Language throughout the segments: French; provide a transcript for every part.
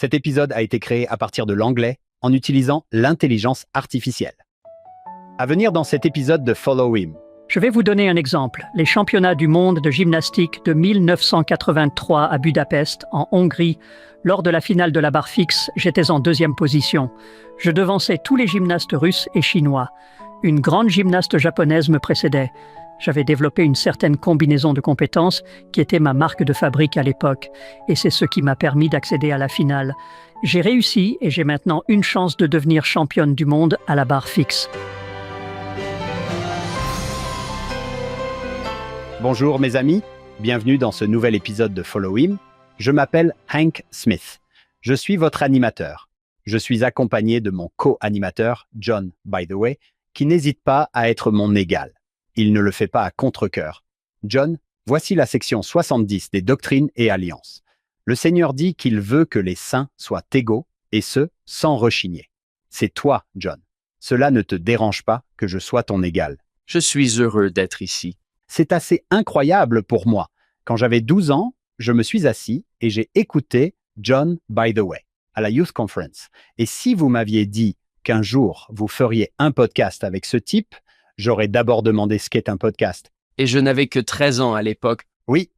Cet épisode a été créé à partir de l'anglais en utilisant l'intelligence artificielle. À venir dans cet épisode de Follow Him. Je vais vous donner un exemple. Les championnats du monde de gymnastique de 1983 à Budapest, en Hongrie. Lors de la finale de la barre fixe, j'étais en deuxième position. Je devançais tous les gymnastes russes et chinois. Une grande gymnaste japonaise me précédait. J'avais développé une certaine combinaison de compétences qui était ma marque de fabrique à l'époque. Et c'est ce qui m'a permis d'accéder à la finale. J'ai réussi et j'ai maintenant une chance de devenir championne du monde à la barre fixe. Bonjour mes amis, bienvenue dans ce nouvel épisode de Follow Him. Je m'appelle Hank Smith. Je suis votre animateur. Je suis accompagné de mon co-animateur, John, by the way, qui n'hésite pas à être mon égal. Il ne le fait pas à contre-cœur. John, voici la section 70 des Doctrines et Alliances. Le Seigneur dit qu'il veut que les saints soient égaux, et ce, sans rechigner. C'est toi, John. Cela ne te dérange pas que je sois ton égal. Je suis heureux d'être ici. C'est assez incroyable pour moi. Quand j'avais 12 ans, je me suis assis et j'ai écouté John, by the way, à la Youth Conference. Et si vous m'aviez dit qu'un jour vous feriez un podcast avec ce type, j'aurais d'abord demandé ce qu'est un podcast. Et je n'avais que 13 ans à l'époque. Oui,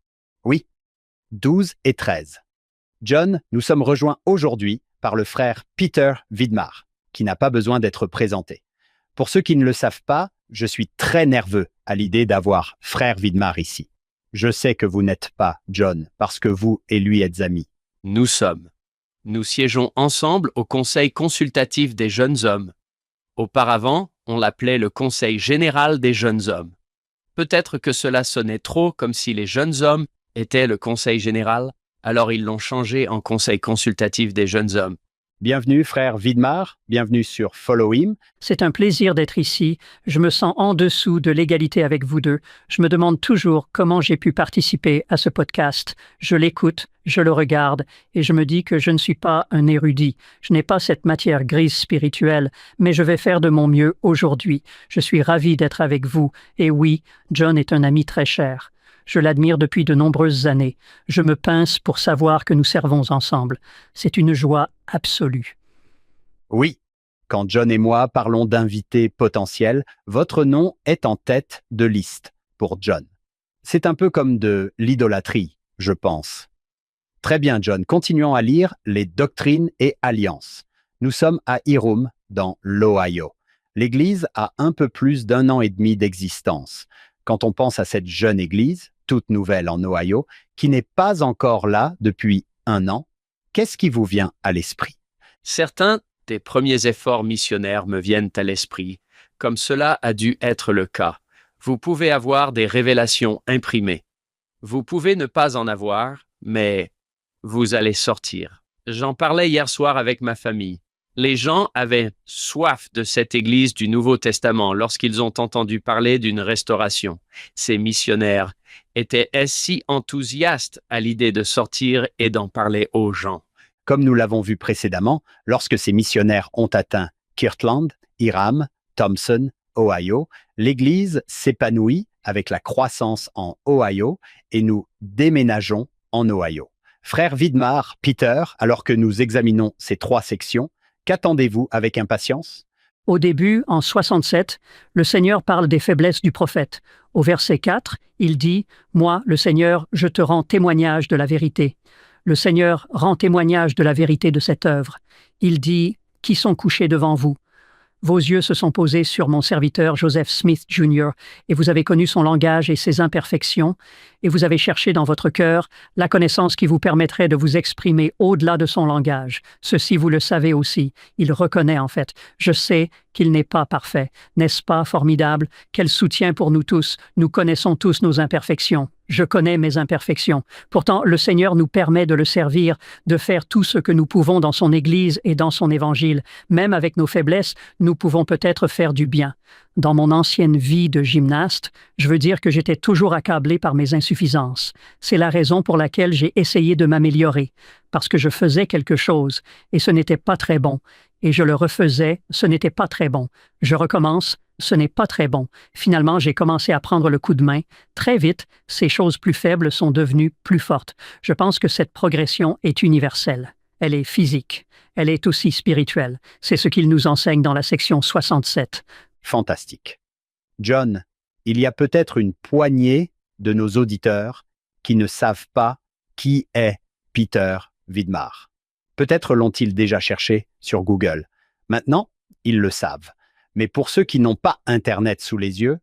12 et 13. John, nous sommes rejoints aujourd'hui par le frère Peter Vidmar, qui n'a pas besoin d'être présenté. Pour ceux qui ne le savent pas, je suis très nerveux à l'idée d'avoir frère Vidmar ici. Je sais que vous n'êtes pas John, parce que vous et lui êtes amis. Nous sommes. Nous siégeons ensemble au Conseil consultatif des jeunes hommes. Auparavant, on l'appelait le Conseil général des jeunes hommes. Peut-être que cela sonnait trop comme si les jeunes hommes étaient le Conseil général, alors ils l'ont changé en Conseil consultatif des jeunes hommes. Bienvenue frère Vidmar, bienvenue sur Follow Him. C'est un plaisir d'être ici. Je me sens en dessous de l'égalité avec vous deux. Je me demande toujours comment j'ai pu participer à ce podcast. Je l'écoute, je le regarde et je me dis que je ne suis pas un érudit. Je n'ai pas cette matière grise spirituelle, mais je vais faire de mon mieux aujourd'hui. Je suis ravi d'être avec vous. Et oui, John est un ami très cher. Je l'admire depuis de nombreuses années. Je me pince pour savoir que nous servons ensemble. C'est une joie absolue. Oui, quand John et moi parlons d'invités potentiels, votre nom est en tête de liste pour John. C'est un peu comme de l'idolâtrie, je pense. Très bien, John, continuons à lire les Doctrines et Alliances. Nous sommes à Hiram, dans l'Ohio. L'Église a un peu plus d'1 an et demi d'existence. Quand on pense à cette jeune Église, toute nouvelle en Ohio, qui n'est pas encore là depuis 1 an, qu'est-ce qui vous vient à l'esprit? Certains des premiers efforts missionnaires me viennent à l'esprit, comme cela a dû être le cas. Vous pouvez avoir des révélations imprimées. Vous pouvez ne pas en avoir, mais vous allez sortir. J'en parlais hier soir avec ma famille. Les gens avaient soif de cette Église du Nouveau Testament lorsqu'ils ont entendu parler d'une restauration. Ces missionnaires étaient si enthousiastes à l'idée de sortir et d'en parler aux gens. Comme nous l'avons vu précédemment, lorsque ces missionnaires ont atteint Kirtland, Hiram, Thompson, Ohio, l'Église s'épanouit avec la croissance en Ohio et nous déménageons en Ohio. Frère Vidmar, Peter, alors que nous examinons ces 3 sections, qu'attendez-vous avec impatience? Au début, en 67, le Seigneur parle des faiblesses du prophète. Au verset 4, il dit « Moi, le Seigneur, je te rends témoignage de la vérité. » Le Seigneur rend témoignage de la vérité de cette œuvre. Il dit « Qui sont couchés devant vous ?» Vos yeux se sont posés sur mon serviteur Joseph Smith Jr. et vous avez connu son langage et ses imperfections, et vous avez cherché dans votre cœur la connaissance qui vous permettrait de vous exprimer au-delà de son langage. Ceci, vous le savez aussi. Il reconnaît en fait. Je sais qu'il n'est pas parfait. N'est-ce pas formidable? Quel soutien pour nous tous. Nous connaissons tous nos imperfections. Je connais mes imperfections. Pourtant, le Seigneur nous permet de le servir, de faire tout ce que nous pouvons dans son Église et dans son Évangile. Même avec nos faiblesses, nous pouvons peut-être faire du bien. Dans mon ancienne vie de gymnaste, je veux dire que j'étais toujours accablé par mes insuffisances. C'est la raison pour laquelle j'ai essayé de m'améliorer, parce que je faisais quelque chose et ce n'était pas très bon. Et je le refaisais, ce n'était pas très bon. Je recommence, ce n'est pas très bon. Finalement, j'ai commencé à prendre le coup de main. Très vite, ces choses plus faibles sont devenues plus fortes. Je pense que cette progression est universelle. Elle est physique. Elle est aussi spirituelle. C'est ce qu'il nous enseigne dans la section 67. Fantastique. John, il y a peut-être une poignée de nos auditeurs qui ne savent pas qui est Peter Vidmar. Peut-être l'ont-ils déjà cherché sur Google. Maintenant, ils le savent. Mais pour ceux qui n'ont pas Internet sous les yeux,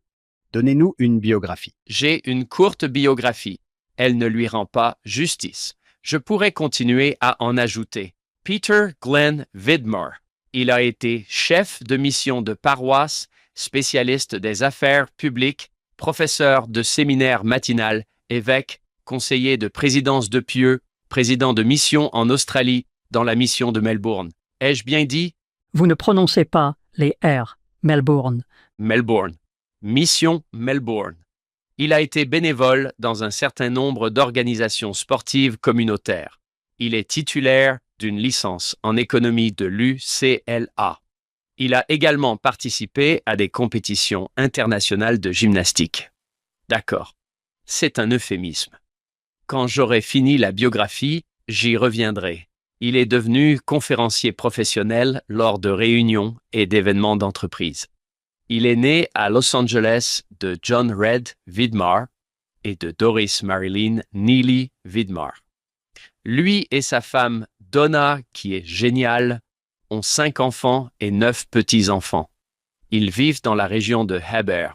donnez-nous une biographie. J'ai une courte biographie. Elle ne lui rend pas justice. Je pourrais continuer à en ajouter. Peter Glenn Vidmar. Il a été chef de mission de paroisse, spécialiste des affaires publiques, professeur de séminaire matinal, évêque, conseiller de présidence de Pieux, président de mission en Australie, dans la mission de Melbourne. Ai-je bien dit? Vous ne prononcez pas les R. Melbourne. Melbourne. Mission Melbourne. Il a été bénévole dans un certain nombre d'organisations sportives communautaires. Il est titulaire d'une licence en économie de l'UCLA. Il a également participé à des compétitions internationales de gymnastique. D'accord. C'est un euphémisme. Quand j'aurai fini la biographie, j'y reviendrai. Il est devenu conférencier professionnel lors de réunions et d'événements d'entreprise. Il est né à Los Angeles de John Red Vidmar et de Doris Marilyn Neely Vidmar. Lui et sa femme Donna, qui est géniale, ont 5 enfants et 9 petits-enfants. Ils vivent dans la région de Heber.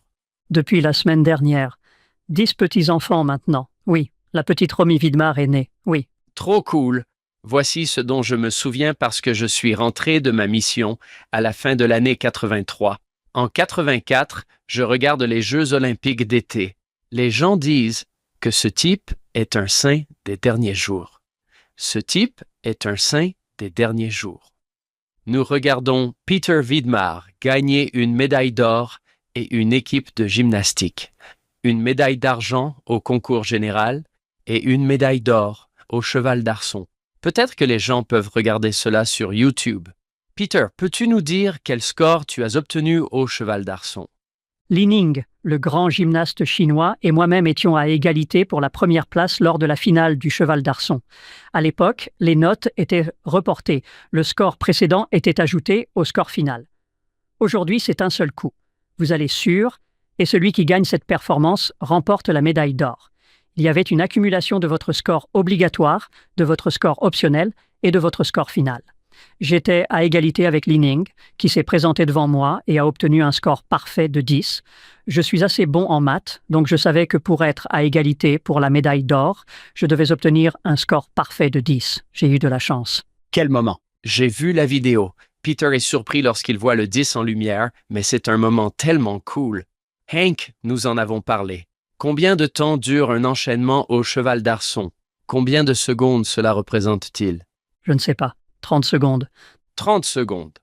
Depuis la semaine dernière. 10 petits-enfants maintenant. Oui, la petite Romy Vidmar est née. Oui. Trop cool! Voici ce dont je me souviens parce que je suis rentré de ma mission à la fin de l'année 83. En 84, je regarde les Jeux olympiques d'été. Les gens disent que ce type est un saint des derniers jours. Ce type est un saint des derniers jours. Nous regardons Peter Vidmar gagner une médaille d'or et une équipe de gymnastique, une médaille d'argent au concours général et une médaille d'or au cheval d'arçon. Peut-être que les gens peuvent regarder cela sur YouTube. Peter, peux-tu nous dire quel score tu as obtenu au cheval d'arçon? Li Ning, le grand gymnaste chinois, et moi-même étions à égalité pour la première place lors de la finale du cheval d'arçon. À l'époque, les notes étaient reportées. Le score précédent était ajouté au score final. Aujourd'hui, c'est un seul coup. Vous allez sur, et celui qui gagne cette performance remporte la médaille d'or. Il y avait une accumulation de votre score obligatoire, de votre score optionnel et de votre score final. J'étais à égalité avec Li Ning, qui s'est présenté devant moi et a obtenu un score parfait de 10. Je suis assez bon en maths, donc je savais que pour être à égalité pour la médaille d'or, je devais obtenir un score parfait de 10. J'ai eu de la chance. Quel moment! J'ai vu la vidéo. Peter est surpris lorsqu'il voit le 10 en lumière, mais c'est un moment tellement cool. Hank, nous en avons parlé. Combien de temps dure un enchaînement au cheval d'arçon? Combien de secondes cela représente-t-il? Je ne sais pas. 30 secondes. 30 secondes.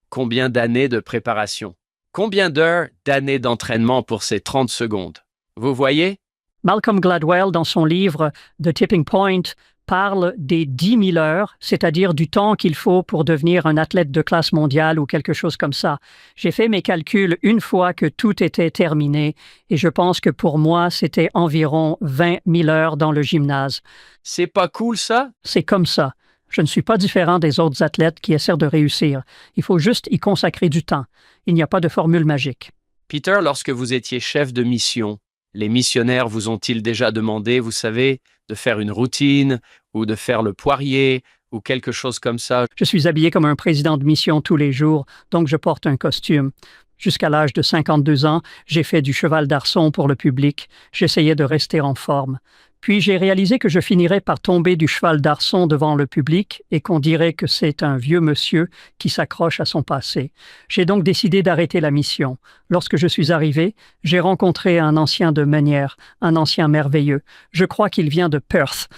Combien d'années de préparation? Combien d'heures, d'années d'entraînement pour ces 30 secondes? Vous voyez? Malcolm Gladwell, dans son livre The Tipping Point, parle des 10 000 heures, c'est-à-dire du temps qu'il faut pour devenir un athlète de classe mondiale ou quelque chose comme ça. J'ai fait mes calculs une fois que tout était terminé et je pense que pour moi, c'était environ 20 000 heures dans le gymnase. C'est pas cool ça? C'est comme ça. Je ne suis pas différent des autres athlètes qui essaient de réussir. Il faut juste y consacrer du temps. Il n'y a pas de formule magique. Peter, lorsque vous étiez chef de mission, les missionnaires vous ont-ils déjà demandé, vous savez, de faire une routine ou de faire le poirier ou quelque chose comme ça? Je suis habillé comme un président de mission tous les jours, donc je porte un costume. Jusqu'à l'âge de 52 ans, j'ai fait du cheval d'arçon pour le public. J'essayais de rester en forme. Puis j'ai réalisé que je finirais par tomber du cheval d'arçon devant le public et qu'on dirait que c'est un vieux monsieur qui s'accroche à son passé. J'ai donc décidé d'arrêter la mission. Lorsque je suis arrivé, j'ai rencontré un ancien de Meunière, un ancien merveilleux. Je crois qu'il vient de Perth.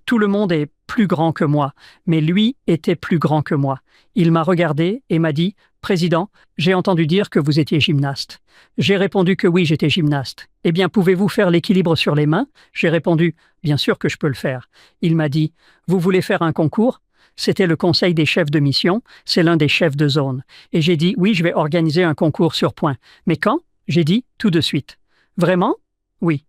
Tout le monde est plus grand que moi, mais lui était plus grand que moi. Il m'a regardé et m'a dit « Président, j'ai entendu dire que vous étiez gymnaste. » J'ai répondu que oui, j'étais gymnaste. « Eh bien, pouvez-vous faire l'équilibre sur les mains ?» J'ai répondu « Bien sûr que je peux le faire. » Il m'a dit « Vous voulez faire un concours ?» C'était le conseil des chefs de mission, c'est l'un des chefs de zone. Et j'ai dit « Oui, je vais organiser un concours sur points. » Mais quand? J'ai dit « Tout de suite. » Vraiment? Oui,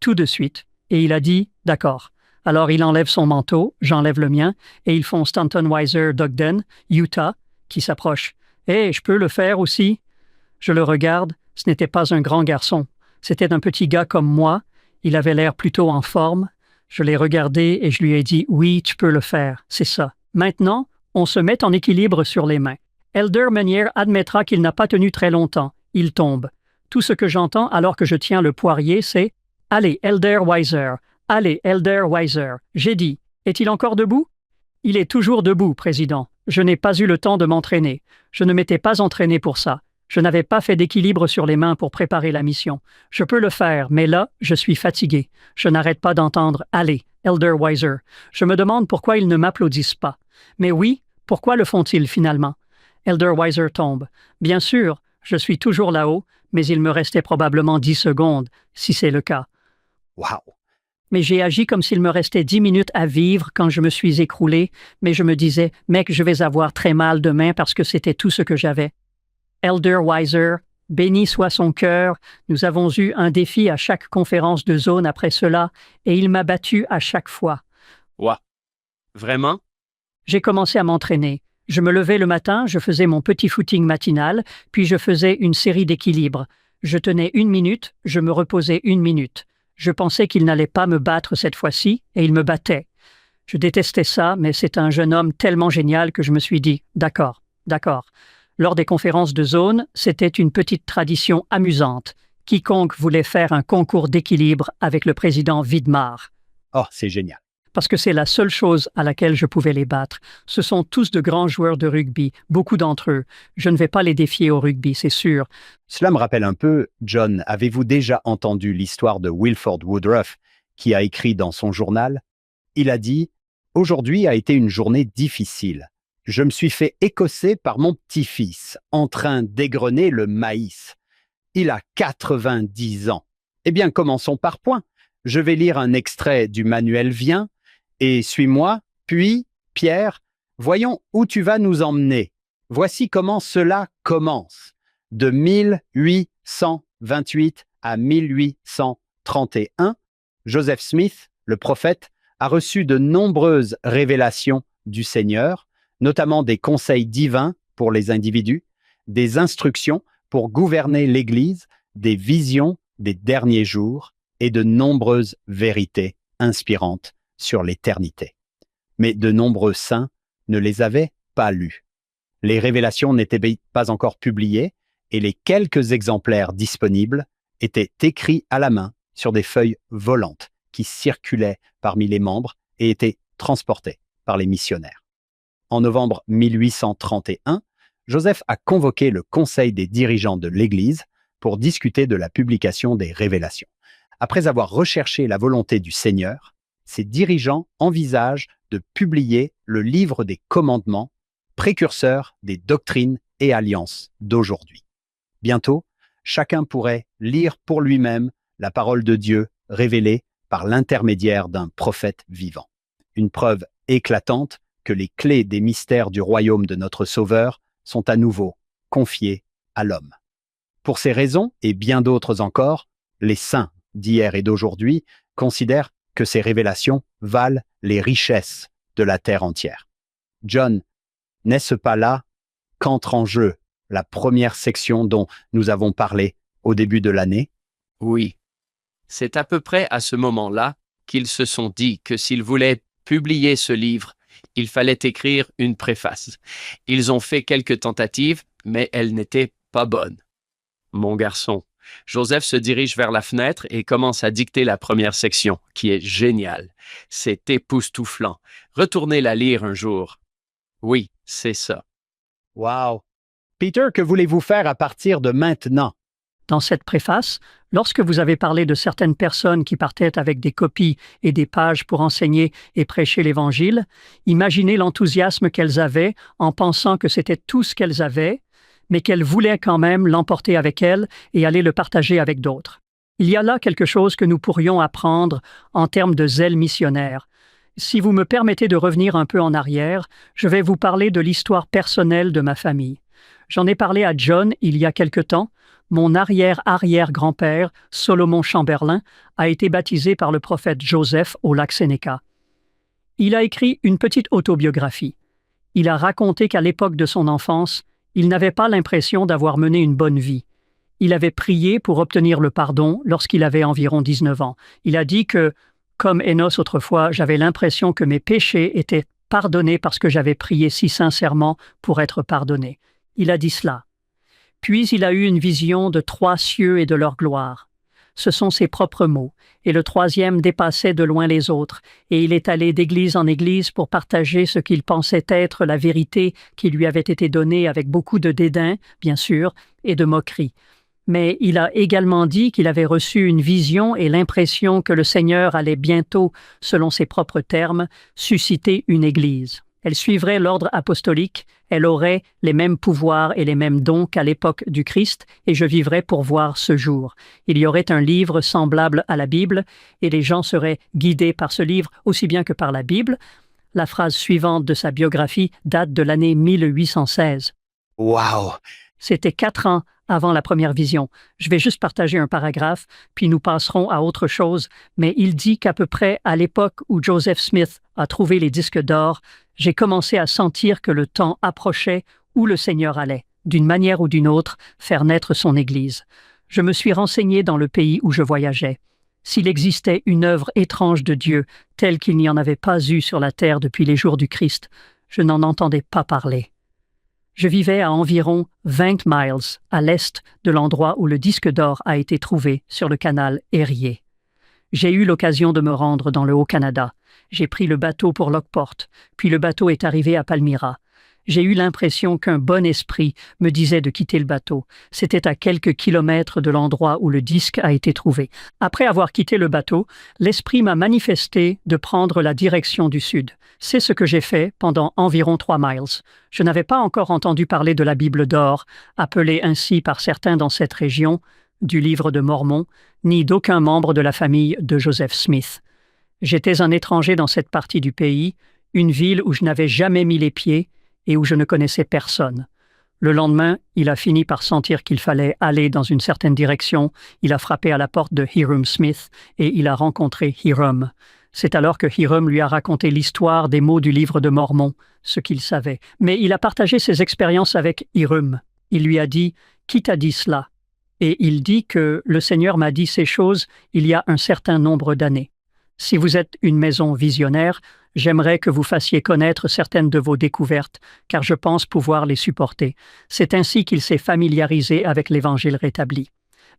tout de suite. Et il a dit « D'accord. » Alors il enlève son manteau, j'enlève le mien, et ils font Stanton Weiser d'Ogden, Utah, qui s'approche. « Hé, je peux le faire aussi? » Je le regarde, ce n'était pas un grand garçon. C'était un petit gars comme moi, il avait l'air plutôt en forme. Je l'ai regardé et je lui ai dit « Oui, tu peux le faire, c'est ça. » Maintenant, on se met en équilibre sur les mains. Elder Meunier admettra qu'il n'a pas tenu très longtemps. Il tombe. Tout ce que j'entends alors que je tiens le poirier, c'est « Allez, Elder Weiser, allez, Elder Weiser. » J'ai dit « Est-il encore debout? » Il est toujours debout, Président. Je n'ai pas eu le temps de m'entraîner. Je ne m'étais pas entraîné pour ça. Je n'avais pas fait d'équilibre sur les mains pour préparer la mission. Je peux le faire, mais là, je suis fatigué. Je n'arrête pas d'entendre « Allez, Elder Weiser. » Je me demande pourquoi ils ne m'applaudissent pas. Mais oui, pourquoi le font-ils finalement? Elder Weiser tombe. Bien sûr, je suis toujours là-haut, mais il me restait probablement 10 secondes, si c'est le cas. Wow! Mais j'ai agi comme s'il me restait 10 minutes à vivre quand je me suis écroulé, mais je me disais « Mec, je vais avoir très mal demain parce que c'était tout ce que j'avais. » Elder Weiser, béni soit son cœur, nous avons eu un défi à chaque conférence de zone après cela, et il m'a battu à chaque fois. Ouah. Vraiment? J'ai commencé à m'entraîner. Je me levais le matin, je faisais mon petit footing matinal, puis je faisais une série d'équilibres. Je tenais 1 minute, je me reposais 1 minute. Je pensais qu'il n'allait pas me battre cette fois-ci, et il me battait. Je détestais ça, mais c'est un jeune homme tellement génial que je me suis dit « D'accord, d'accord ». Lors des conférences de zone, c'était une petite tradition amusante. Quiconque voulait faire un concours d'équilibre avec le président Vidmar. Oh, c'est génial. Parce que c'est la seule chose à laquelle je pouvais les battre. Ce sont tous de grands joueurs de rugby, beaucoup d'entre eux. Je ne vais pas les défier au rugby, c'est sûr. Cela me rappelle un peu, John, avez-vous déjà entendu l'histoire de Wilford Woodruff, qui a écrit dans son journal? Il a dit « Aujourd'hui a été une journée difficile. Je me suis fait écosser par mon petit-fils, en train d'égrener le maïs. Il a 90 ans. Eh bien, commençons par points. Je vais lire un extrait du manuel Viens, et suis-moi, puis, Pierre, voyons où tu vas nous emmener. Voici comment cela commence. De 1828 à 1831, Joseph Smith, le prophète, a reçu de nombreuses révélations du Seigneur, notamment des conseils divins pour les individus, des instructions pour gouverner l'Église, des visions des derniers jours et de nombreuses vérités inspirantes sur l'éternité. Mais de nombreux saints ne les avaient pas lues. Les révélations n'étaient pas encore publiées et les quelques exemplaires disponibles étaient écrits à la main sur des feuilles volantes qui circulaient parmi les membres et étaient transportées par les missionnaires. En novembre 1831, Joseph a convoqué le conseil des dirigeants de l'Église pour discuter de la publication des révélations. Après avoir recherché la volonté du Seigneur, ces dirigeants envisagent de publier le livre des commandements, précurseur des doctrines et alliances d'aujourd'hui. Bientôt, chacun pourrait lire pour lui-même la parole de Dieu révélée par l'intermédiaire d'un prophète vivant. Une preuve éclatante que les clés des mystères du royaume de notre Sauveur sont à nouveau confiées à l'homme. Pour ces raisons, et bien d'autres encore, les saints d'hier et d'aujourd'hui considèrent que ces révélations valent les richesses de la terre entière. John, n'est-ce pas là qu'entre en jeu la première section dont nous avons parlé au début de l'année? Oui. C'est à peu près à ce moment-là qu'ils se sont dit que s'ils voulaient publier ce livre, il fallait écrire une préface. Ils ont fait quelques tentatives, mais elles n'étaient pas bonnes. Mon garçon, Joseph se dirige vers la fenêtre et commence à dicter la première section, qui est géniale. C'est époustouflant. Retournez la lire un jour. Oui, c'est ça. Wow! Peter, que voulez-vous faire à partir de maintenant? Dans cette préface, lorsque vous avez parlé de certaines personnes qui partaient avec des copies et des pages pour enseigner et prêcher l'Évangile, imaginez l'enthousiasme qu'elles avaient en pensant que c'était tout ce qu'elles avaient, mais qu'elles voulaient quand même l'emporter avec elles et aller le partager avec d'autres. Il y a là quelque chose que nous pourrions apprendre en termes de zèle missionnaire. Si vous me permettez de revenir un peu en arrière, je vais vous parler de l'histoire personnelle de ma famille. J'en ai parlé à John il y a quelque temps. Mon arrière-arrière-grand-père, Solomon Chamberlain, a été baptisé par le prophète Joseph au lac Sénéca. Il a écrit une petite autobiographie. Il a raconté qu'à l'époque de son enfance, il n'avait pas l'impression d'avoir mené une bonne vie. Il avait prié pour obtenir le pardon lorsqu'il avait environ 19 ans. Il a dit que, comme Enos autrefois, j'avais l'impression que mes péchés étaient pardonnés parce que j'avais prié si sincèrement pour être pardonné. Il a dit cela. Puis il a eu une vision de 3 cieux et de leur gloire. Ce sont ses propres mots, et le 3e dépassait de loin les autres, et il est allé d'église en église pour partager ce qu'il pensait être la vérité qui lui avait été donnée avec beaucoup de dédain, bien sûr, et de moquerie. Mais il a également dit qu'il avait reçu une vision et l'impression que le Seigneur allait bientôt, selon ses propres termes, susciter une Église. Elle suivrait l'ordre apostolique, elle aurait les mêmes pouvoirs et les mêmes dons qu'à l'époque du Christ, et je vivrais pour voir ce jour. Il y aurait un livre semblable à la Bible, et les gens seraient guidés par ce livre aussi bien que par la Bible. La phrase suivante de sa biographie date de l'année 1816. Wow! C'était 4 ans avant la première vision. Je vais juste partager un paragraphe, puis nous passerons à autre chose, mais il dit qu'à peu près à l'époque où Joseph Smith a trouvé les disques d'or, j'ai commencé à sentir que le temps approchait où le Seigneur allait, d'une manière ou d'une autre, faire naître son Église. Je me suis renseigné dans le pays où je voyageais. S'il existait une œuvre étrange de Dieu, telle qu'il n'y en avait pas eu sur la terre depuis les jours du Christ, je n'en entendais pas parler. Je vivais à environ 20 miles à l'est de l'endroit où le disque d'or a été trouvé sur le canal Erie. J'ai eu l'occasion de me rendre dans le Haut-Canada. J'ai pris le bateau pour Lockport, puis le bateau est arrivé à Palmyra. J'ai eu l'impression qu'un bon esprit me disait de quitter le bateau. C'était à quelques kilomètres de l'endroit où le disque a été trouvé. Après avoir quitté le bateau, l'esprit m'a manifesté de prendre la direction du sud. C'est ce que j'ai fait pendant environ 3 miles. Je n'avais pas encore entendu parler de la Bible d'or, appelée ainsi par certains dans cette région, du livre de Mormon, ni d'aucun membre de la famille de Joseph Smith. J'étais un étranger dans cette partie du pays, une ville où je n'avais jamais mis les pieds et où je ne connaissais personne. Le lendemain, il a fini par sentir qu'il fallait aller dans une certaine direction. Il a frappé à la porte de Hiram Smith et il a rencontré Hiram. C'est alors que Hiram lui a raconté l'histoire des mots du livre de Mormon, ce qu'il savait. Mais il a partagé ses expériences avec Hiram. Il lui a dit « Qui t'a dit cela ?» Et il dit que le Seigneur m'a dit ces choses il y a un certain nombre d'années. Si vous êtes une maison visionnaire, j'aimerais que vous fassiez connaître certaines de vos découvertes, car je pense pouvoir les supporter. C'est ainsi qu'il s'est familiarisé avec l'Évangile rétabli.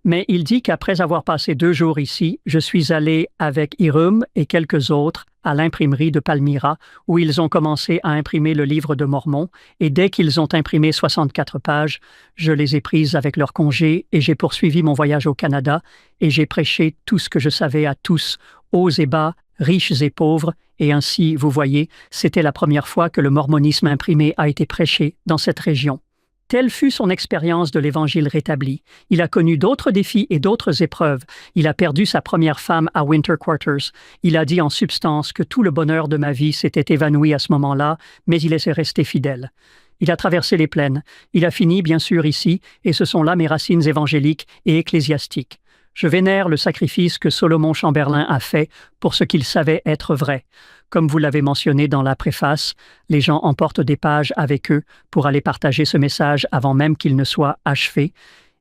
Mais il dit qu'après avoir passé 2 jours ici, je suis allé avec Hiram et quelques autres à l'imprimerie de Palmyra, où ils ont commencé à imprimer le livre de Mormon, et dès qu'ils ont imprimé 64 pages, je les ai prises avec leur congé et j'ai poursuivi mon voyage au Canada, et j'ai prêché tout ce que je savais à tous, hauts et bas, riches et pauvres, et ainsi, vous voyez, c'était la première fois que le mormonisme imprimé a été prêché dans cette région. Telle fut son expérience de l'Évangile rétabli. Il a connu d'autres défis et d'autres épreuves. Il a perdu sa première femme à Winter Quarters. Il a dit en substance que tout le bonheur de ma vie s'était évanoui à ce moment-là, mais il est resté fidèle. Il a traversé les plaines. Il a fini, bien sûr, ici, et ce sont là mes racines évangéliques et ecclésiastiques. Je vénère le sacrifice que Solomon Chamberlain a fait pour ce qu'il savait être vrai. Comme vous l'avez mentionné dans la préface, les gens emportent des pages avec eux pour aller partager ce message avant même qu'il ne soit achevé.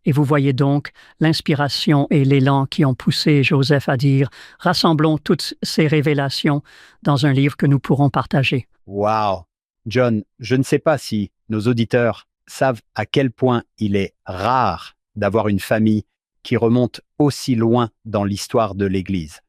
Et vous voyez donc l'inspiration et l'élan qui ont poussé Joseph à dire « Rassemblons toutes ces révélations dans un livre que nous pourrons partager. » Wow! John, je ne sais pas si nos auditeurs savent à quel point il est rare d'avoir une famille qui remonte aussi loin dans l'histoire de l'Église.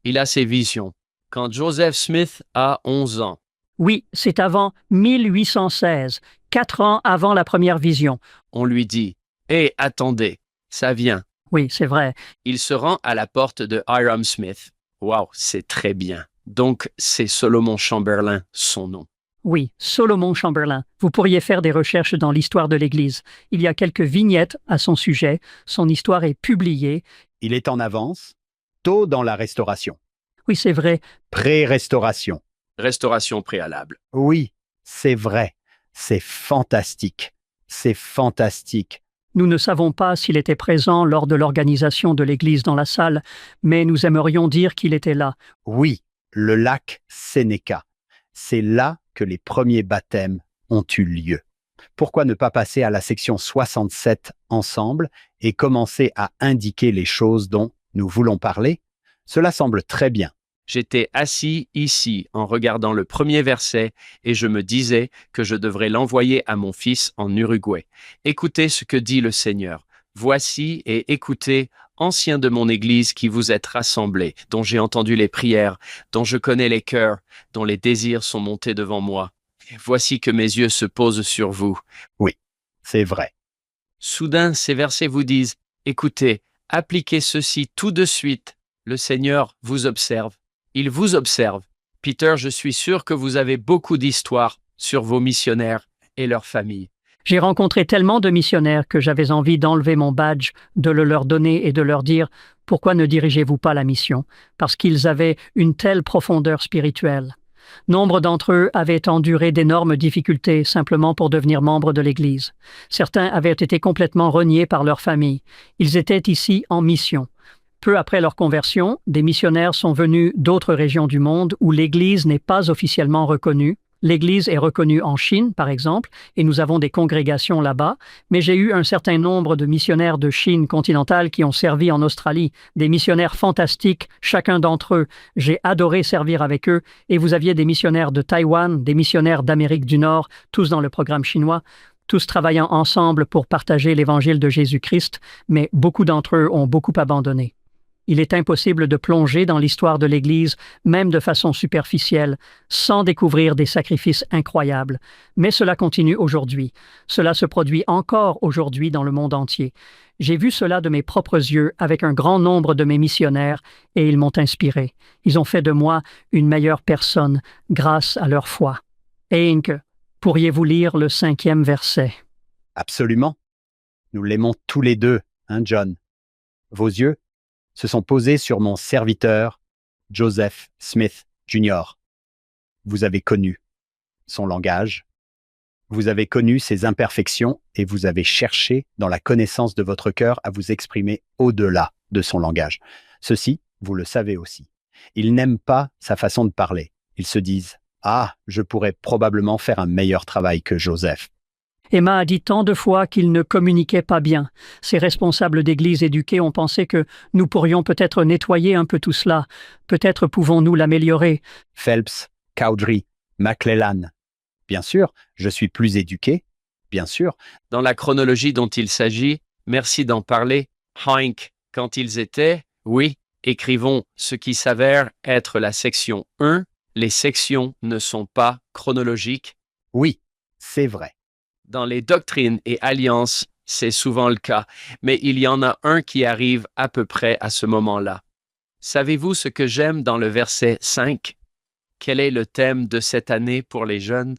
Il a ses visions. Quand Joseph Smith a 11 ans, Oui, c'est avant 1816, 4 ans avant la première vision. on lui dit « Hé, attendez, ça vient. Oui, c'est vrai. » Il se rend à la porte de Hiram Smith. Wow, c'est très bien. Donc, c'est Solomon Chamberlain, son nom. Oui, Solomon Chamberlain. Vous pourriez faire des recherches dans l'histoire de l'Église. Il y a quelques vignettes à son sujet. Son histoire est publiée. Il est en avance, tôt dans la restauration. Oui, c'est vrai. Pré-restauration. Restauration préalable. Oui, c'est vrai. C'est fantastique. C'est fantastique. Nous ne savons pas s'il était présent lors de l'organisation de l'Église dans la salle, mais nous aimerions dire qu'il était là. Oui, le lac Sénéca. C'est là que les premiers baptêmes ont eu lieu. Pourquoi ne pas passer à la section 67 ensemble et commencer à indiquer les choses dont nous voulons parler? Cela semble très bien. J'étais assis ici en regardant le premier verset et je me disais que je devrais l'envoyer à mon fils en Uruguay. Écoutez ce que dit le Seigneur. Voici et écoutez, anciens de mon Église qui vous êtes rassemblés, dont j'ai entendu les prières, dont je connais les cœurs, dont les désirs sont montés devant moi. Voici que mes yeux se posent sur vous. Oui, c'est vrai. Soudain, ces versets vous disent, écoutez, appliquez ceci tout de suite. Le Seigneur vous observe. Il vous observe. Peter, je suis sûr que vous avez beaucoup d'histoires sur vos missionnaires et leurs familles. J'ai rencontré tellement de missionnaires que j'avais envie d'enlever mon badge, de le leur donner et de leur dire « Pourquoi ne dirigez-vous pas la mission ?» Parce qu'ils avaient une telle profondeur spirituelle. Nombre d'entre eux avaient enduré d'énormes difficultés simplement pour devenir membres de l'Église. Certains avaient été complètement reniés par leur famille. Ils étaient ici en mission. Peu après leur conversion, des missionnaires sont venus d'autres régions du monde où l'Église n'est pas officiellement reconnue. L'Église est reconnue en Chine, par exemple, et nous avons des congrégations là-bas, mais j'ai eu un certain nombre de missionnaires de Chine continentale qui ont servi en Australie, des missionnaires fantastiques, chacun d'entre eux. J'ai adoré servir avec eux, et vous aviez des missionnaires de Taïwan, des missionnaires d'Amérique du Nord, tous dans le programme chinois, tous travaillant ensemble pour partager l'Évangile de Jésus-Christ, mais beaucoup d'entre eux ont beaucoup abandonné. Il est impossible de plonger dans l'histoire de l'Église, même de façon superficielle, sans découvrir des sacrifices incroyables. Mais cela continue aujourd'hui. Cela se produit encore aujourd'hui dans le monde entier. J'ai vu cela de mes propres yeux avec un grand nombre de mes missionnaires et ils m'ont inspiré. Ils ont fait de moi une meilleure personne grâce à leur foi. Henk, pourriez-vous lire le 5e verset? Absolument. Nous l'aimons tous les deux, hein, John? Vos yeux se sont posés sur mon serviteur, Joseph Smith Jr. Vous avez connu son langage, vous avez connu ses imperfections et vous avez cherché, dans la connaissance de votre cœur, à vous exprimer au-delà de son langage. Ceci, vous le savez aussi. Ils n'aiment pas sa façon de parler. Ils se disent « Ah, je pourrais probablement faire un meilleur travail que Joseph. » Emma a dit tant de fois qu'il ne communiquait pas bien. Ces responsables d'église éduqués ont pensé que nous pourrions peut-être nettoyer un peu tout cela. Peut-être pouvons-nous l'améliorer. Phelps, Cowdery, McClellan. Bien sûr, je suis plus éduqué. Bien sûr. Dans la chronologie dont il s'agit, merci d'en parler. Hank, quand ils étaient, oui, écrivons ce qui s'avère être la section 1. Les sections ne sont pas chronologiques. Oui, c'est vrai. Dans les doctrines et alliances, c'est souvent le cas, mais il y en a un qui arrive à peu près à ce moment-là. Savez-vous ce que j'aime dans le verset 5? Quel est le thème de cette année pour les jeunes?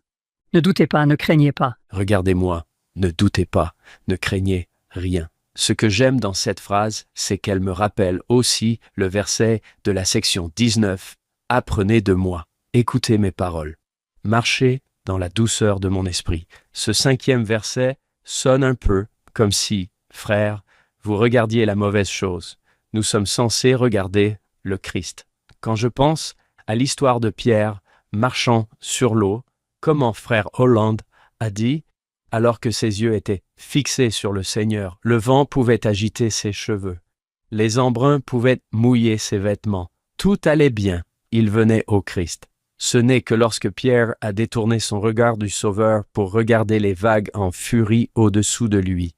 Ne doutez pas, ne craignez pas. Regardez-moi, ne doutez pas, ne craignez rien. Ce que j'aime dans cette phrase, c'est qu'elle me rappelle aussi le verset de la section 19. Apprenez de moi, écoutez mes paroles. Marchez dans la douceur de mon esprit. Ce 5e verset sonne un peu comme si, frère, vous regardiez la mauvaise chose. Nous sommes censés regarder le Christ. Quand je pense à l'histoire de Pierre marchant sur l'eau, comment frère Holland a dit, alors que ses yeux étaient fixés sur le Seigneur, le vent pouvait agiter ses cheveux. Les embruns pouvaient mouiller ses vêtements. Tout allait bien. Il venait au Christ. Ce n'est que lorsque Pierre a détourné son regard du Sauveur pour regarder les vagues en furie au-dessous de lui.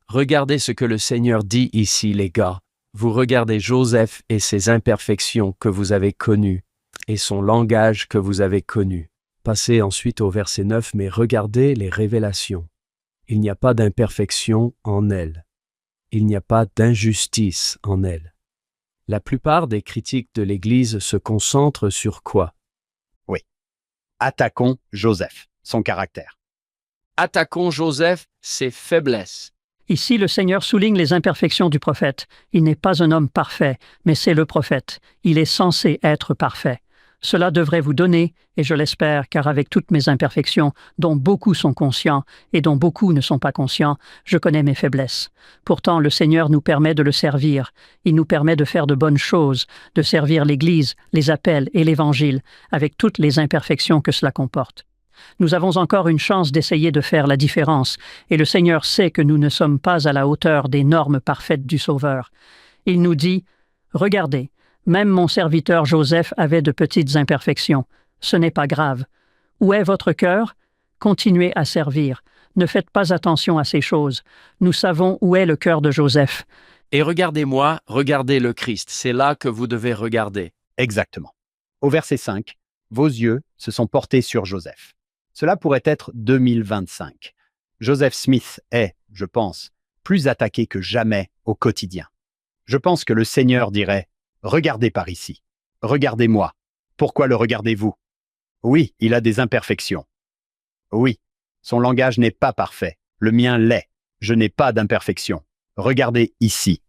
Regardez ce que le Seigneur dit ici, les gars. Vous regardez Joseph et ses imperfections que vous avez connues, et son langage que vous avez connu. Passez ensuite au verset 9, mais regardez les révélations. Il n'y a pas d'imperfection en elle. Il n'y a pas d'injustice en elle. La plupart des critiques de l'Église se concentrent sur quoi? Attaquons Joseph, son caractère. Attaquons Joseph, ses faiblesses. Ici, le Seigneur souligne les imperfections du prophète. Il n'est pas un homme parfait, mais c'est le prophète. Il est censé être parfait. Cela devrait vous donner, et je l'espère, car avec toutes mes imperfections, dont beaucoup sont conscients et dont beaucoup ne sont pas conscients, je connais mes faiblesses. Pourtant, le Seigneur nous permet de le servir. Il nous permet de faire de bonnes choses, de servir l'Église, les appels et l'Évangile, avec toutes les imperfections que cela comporte. Nous avons encore une chance d'essayer de faire la différence, et le Seigneur sait que nous ne sommes pas à la hauteur des normes parfaites du Sauveur. Il nous dit « Regardez, même mon serviteur Joseph avait de petites imperfections. Ce n'est pas grave. Où est votre cœur? Continuez à servir. Ne faites pas attention à ces choses. Nous savons où est le cœur de Joseph. » Et regardez-moi, regardez le Christ, c'est là que vous devez regarder. Exactement. Au verset 5, vos yeux se sont portés sur Joseph. Cela pourrait être 2025. Joseph Smith est, je pense, plus attaqué que jamais au quotidien. Je pense que le Seigneur dirait « Regardez par ici. Regardez-moi. Pourquoi le regardez-vous? Oui, il a des imperfections. Oui, son langage n'est pas parfait. Le mien l'est. Je n'ai pas d'imperfection. Regardez ici. »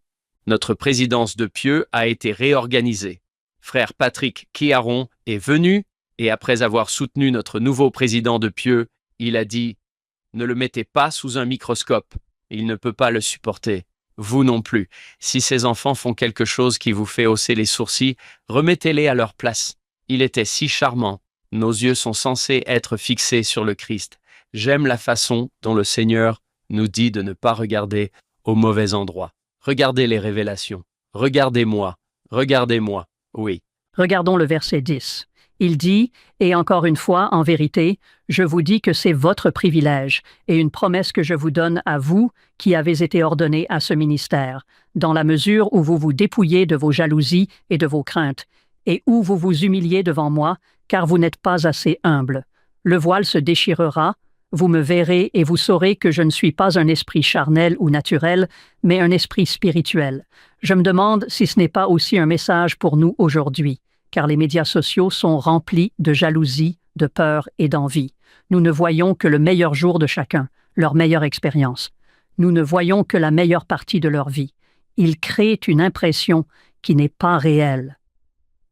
Notre présidence de Pieux a été réorganisée. Frère Patrick Kiaron est venu, et après avoir soutenu notre nouveau président de Pieux, il a dit « Ne le mettez pas sous un microscope. Il ne peut pas le supporter. Vous non plus. Si ces enfants font quelque chose qui vous fait hausser les sourcils, remettez-les à leur place. Il était si charmant. Nos yeux sont censés être fixés sur le Christ. J'aime la façon dont le Seigneur nous dit de ne pas regarder au mauvais endroit. Regardez les révélations. Regardez-moi. Regardez-moi. Oui. Regardons le verset 10. Il dit, et encore une fois, en vérité, je vous dis que c'est votre privilège et une promesse que je vous donne à vous qui avez été ordonnés à ce ministère, dans la mesure où vous vous dépouillez de vos jalousies et de vos craintes, et où vous vous humiliez devant moi, car vous n'êtes pas assez humble. Le voile se déchirera, vous me verrez et vous saurez que je ne suis pas un esprit charnel ou naturel, mais un esprit spirituel. Je me demande si ce n'est pas aussi un message pour nous aujourd'hui, car les médias sociaux sont remplis de jalousie, de peur et d'envie. Nous ne voyons que le meilleur jour de chacun, leur meilleure expérience. Nous ne voyons que la meilleure partie de leur vie. Ils créent une impression qui n'est pas réelle.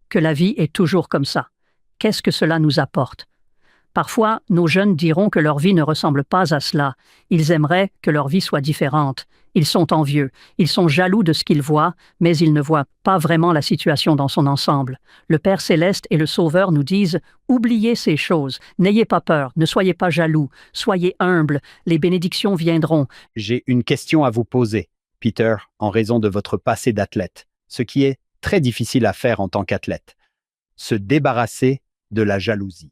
Que la vie est toujours comme ça. Qu'est-ce que cela nous apporte? Parfois, nos jeunes diront que leur vie ne ressemble pas à cela. Ils aimeraient que leur vie soit différente. Ils sont envieux. Ils sont jaloux de ce qu'ils voient, mais ils ne voient pas vraiment la situation dans son ensemble. Le Père Céleste et le Sauveur nous disent « Oubliez ces choses. N'ayez pas peur. Ne soyez pas jaloux. Soyez humbles. Les bénédictions viendront. » J'ai une question à vous poser, Peter, en raison de votre passé d'athlète, ce qui est très difficile à faire en tant qu'athlète. Se débarrasser de la jalousie.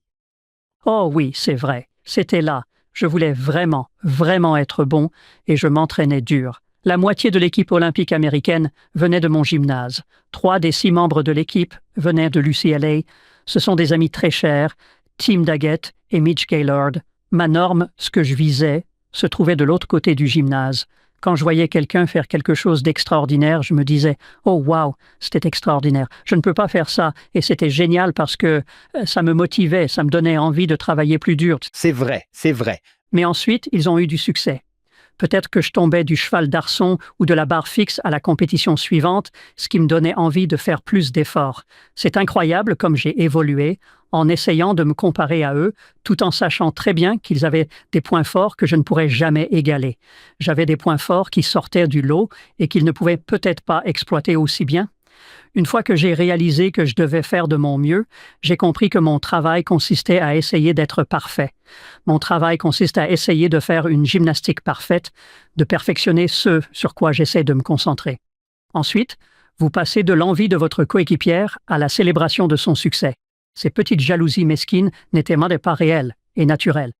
Oh oui, c'est vrai. C'était là. Je voulais vraiment, vraiment être bon et je m'entraînais dur. La moitié de l'équipe olympique américaine venait de mon gymnase. 3 des 6 membres de l'équipe venaient de l'UCLA. Ce sont des amis très chers, Tim Daggett et Mitch Gaylord. Ma norme, ce que je visais, se trouvait de l'autre côté du gymnase. Quand je voyais quelqu'un faire quelque chose d'extraordinaire, je me disais « Oh wow, c'était extraordinaire. Je ne peux pas faire ça. » Et c'était génial parce que ça me motivait, ça me donnait envie de travailler plus dur. C'est vrai, c'est vrai. Mais ensuite, ils ont eu du succès. Peut-être que je tombais du cheval d'arçon ou de la barre fixe à la compétition suivante, ce qui me donnait envie de faire plus d'efforts. C'est incroyable comme j'ai évolué en essayant de me comparer à eux, tout en sachant très bien qu'ils avaient des points forts que je ne pourrais jamais égaler. J'avais des points forts qui sortaient du lot et qu'ils ne pouvaient peut-être pas exploiter aussi bien. Une fois que j'ai réalisé que je devais faire de mon mieux, j'ai compris que mon travail consistait à essayer d'être parfait. Mon travail consiste à essayer de faire une gymnastique parfaite, de perfectionner ce sur quoi j'essaie de me concentrer. Ensuite, vous passez de l'envie de votre coéquipière à la célébration de son succès. Ces petites jalousies mesquines n'étaient pas réelles et naturelles.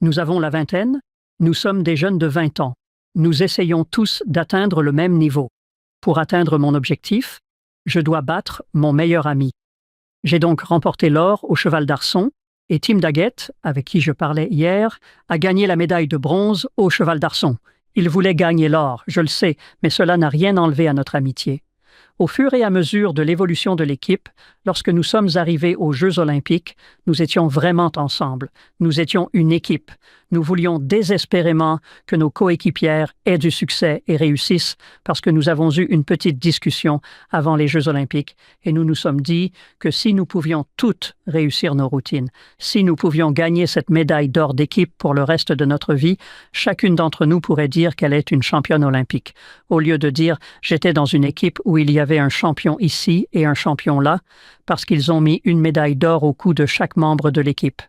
Nous avons la vingtaine, nous sommes des jeunes de 20 ans. Nous essayons tous d'atteindre le même niveau. Pour atteindre mon objectif, je dois battre mon meilleur ami. J'ai donc remporté l'or au cheval d'arçon et Tim Daggett, avec qui je parlais hier, a gagné la médaille de bronze au cheval d'arçon. Il voulait gagner l'or, je le sais, mais cela n'a rien enlevé à notre amitié. Au fur et à mesure de l'évolution de l'équipe, lorsque nous sommes arrivés aux Jeux olympiques, nous étions vraiment ensemble. Nous étions une équipe. Nous voulions désespérément que nos coéquipières aient du succès et réussissent parce que nous avons eu une petite discussion avant les Jeux olympiques et nous nous sommes dit que si nous pouvions toutes réussir nos routines, si nous pouvions gagner cette médaille d'or d'équipe pour le reste de notre vie, chacune d'entre nous pourrait dire qu'elle est une championne olympique. Au lieu de dire « j'étais dans une équipe où il y avait un champion ici et un champion là », parce qu'ils ont mis une médaille d'or au cou de chaque membre de l'équipe.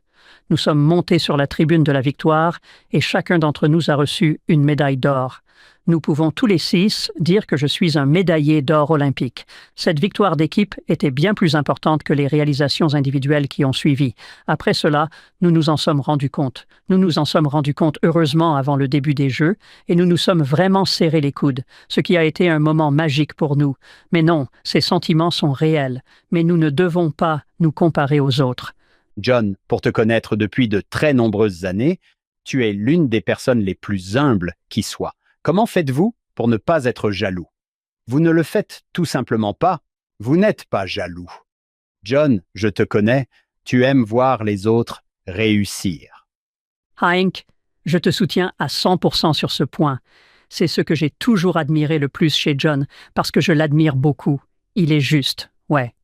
Nous sommes montés sur la tribune de la victoire et chacun d'entre nous a reçu une médaille d'or. Nous pouvons tous les 6 dire que je suis un médaillé d'or olympique. Cette victoire d'équipe était bien plus importante que les réalisations individuelles qui ont suivi. Après cela, nous nous en sommes rendus compte. Nous nous en sommes rendus compte heureusement avant le début des Jeux et nous nous sommes vraiment serrés les coudes, ce qui a été un moment magique pour nous. Mais non, ces sentiments sont réels, mais nous ne devons pas nous comparer aux autres. John, pour te connaître depuis de très nombreuses années, tu es l'une des personnes les plus humbles qui soient. Comment faites-vous pour ne pas être jaloux? Vous ne le faites tout simplement pas. Vous n'êtes pas jaloux. John, je te connais, tu aimes voir les autres réussir. Hank, je te soutiens à 100% sur ce point. C'est ce que j'ai toujours admiré le plus chez John, parce que je l'admire beaucoup. Il est juste, ouais.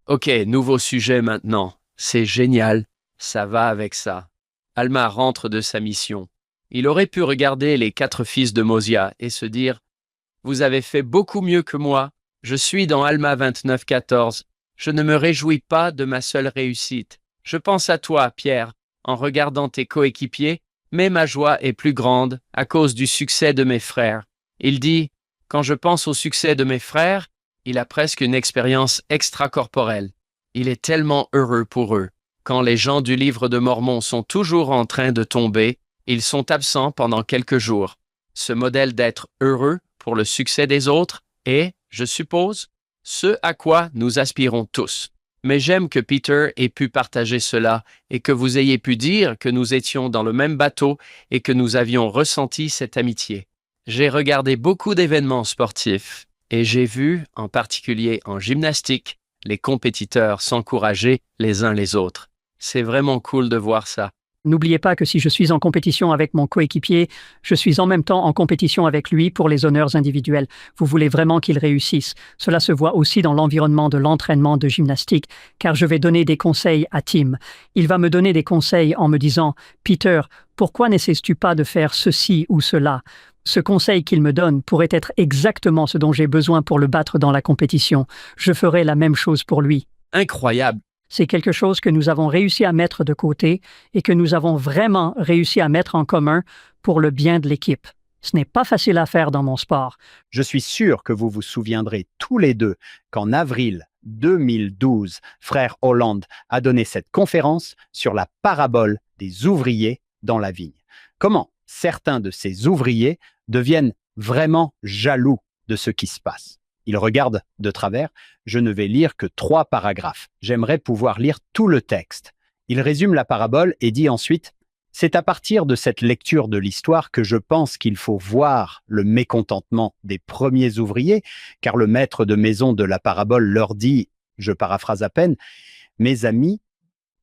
Ok, nouveau sujet maintenant. C'est génial. Ça va avec ça. Alma rentre de sa mission. Il aurait pu regarder les 4 fils de Mosia et se dire « Vous avez fait beaucoup mieux que moi. Je suis dans Alma 29-14. Je ne me réjouis pas de ma seule réussite. Je pense à toi, Pierre, en regardant tes coéquipiers, mais ma joie est plus grande à cause du succès de mes frères. » Il dit « Quand je pense au succès de mes frères, il a presque une expérience extracorporelle. Il est tellement heureux pour eux. Quand les gens du livre de Mormon sont toujours en train de tomber, ils sont absents pendant quelques jours. Ce modèle d'être heureux pour le succès des autres est, je suppose, ce à quoi nous aspirons tous. Mais j'aime que Peter ait pu partager cela et que vous ayez pu dire que nous étions dans le même bateau et que nous avions ressenti cette amitié. J'ai regardé beaucoup d'événements sportifs et j'ai vu, en particulier en gymnastique, les compétiteurs s'encourager les uns les autres. C'est vraiment cool de voir ça. N'oubliez pas que si je suis en compétition avec mon coéquipier, je suis en même temps en compétition avec lui pour les honneurs individuels. Vous voulez vraiment qu'il réussisse. Cela se voit aussi dans l'environnement de l'entraînement de gymnastique, car je vais donner des conseils à Tim. Il va me donner des conseils en me disant « Peter, pourquoi n'essaies-tu pas de faire ceci ou cela ?» Ce conseil qu'il me donne pourrait être exactement ce dont j'ai besoin pour le battre dans la compétition. Je ferai la même chose pour lui. Incroyable! C'est quelque chose que nous avons réussi à mettre de côté et que nous avons vraiment réussi à mettre en commun pour le bien de l'équipe. Ce n'est pas facile à faire dans mon sport. Je suis sûr que vous vous souviendrez tous les deux qu'en avril 2012, frère Holland a donné cette conférence sur la parabole des ouvriers dans la vigne. Comment certains de ces ouvriers deviennent vraiment jaloux de ce qui se passe. Ils regardent de travers. Je ne vais lire que 3 paragraphes. J'aimerais pouvoir lire tout le texte. Il résume la parabole et dit ensuite « C'est à partir de cette lecture de l'histoire que je pense qu'il faut voir le mécontentement des premiers ouvriers, car le maître de maison de la parabole leur dit, je paraphrase à peine, « Mes amis,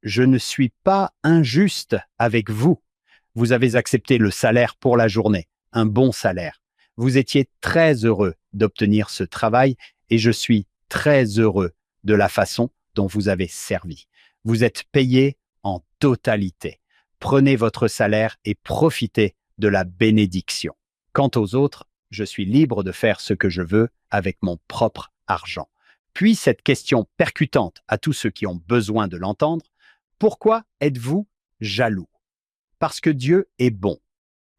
je ne suis pas injuste avec vous. Vous avez accepté le salaire pour la journée, un bon salaire. Vous étiez très heureux d'obtenir ce travail et je suis très heureux de la façon dont vous avez servi. Vous êtes payé en totalité. Prenez votre salaire et profitez de la bénédiction. Quant aux autres, je suis libre de faire ce que je veux avec mon propre argent. » Puis cette question percutante à tous ceux qui ont besoin de l'entendre, pourquoi êtes-vous jaloux? Parce que Dieu est bon.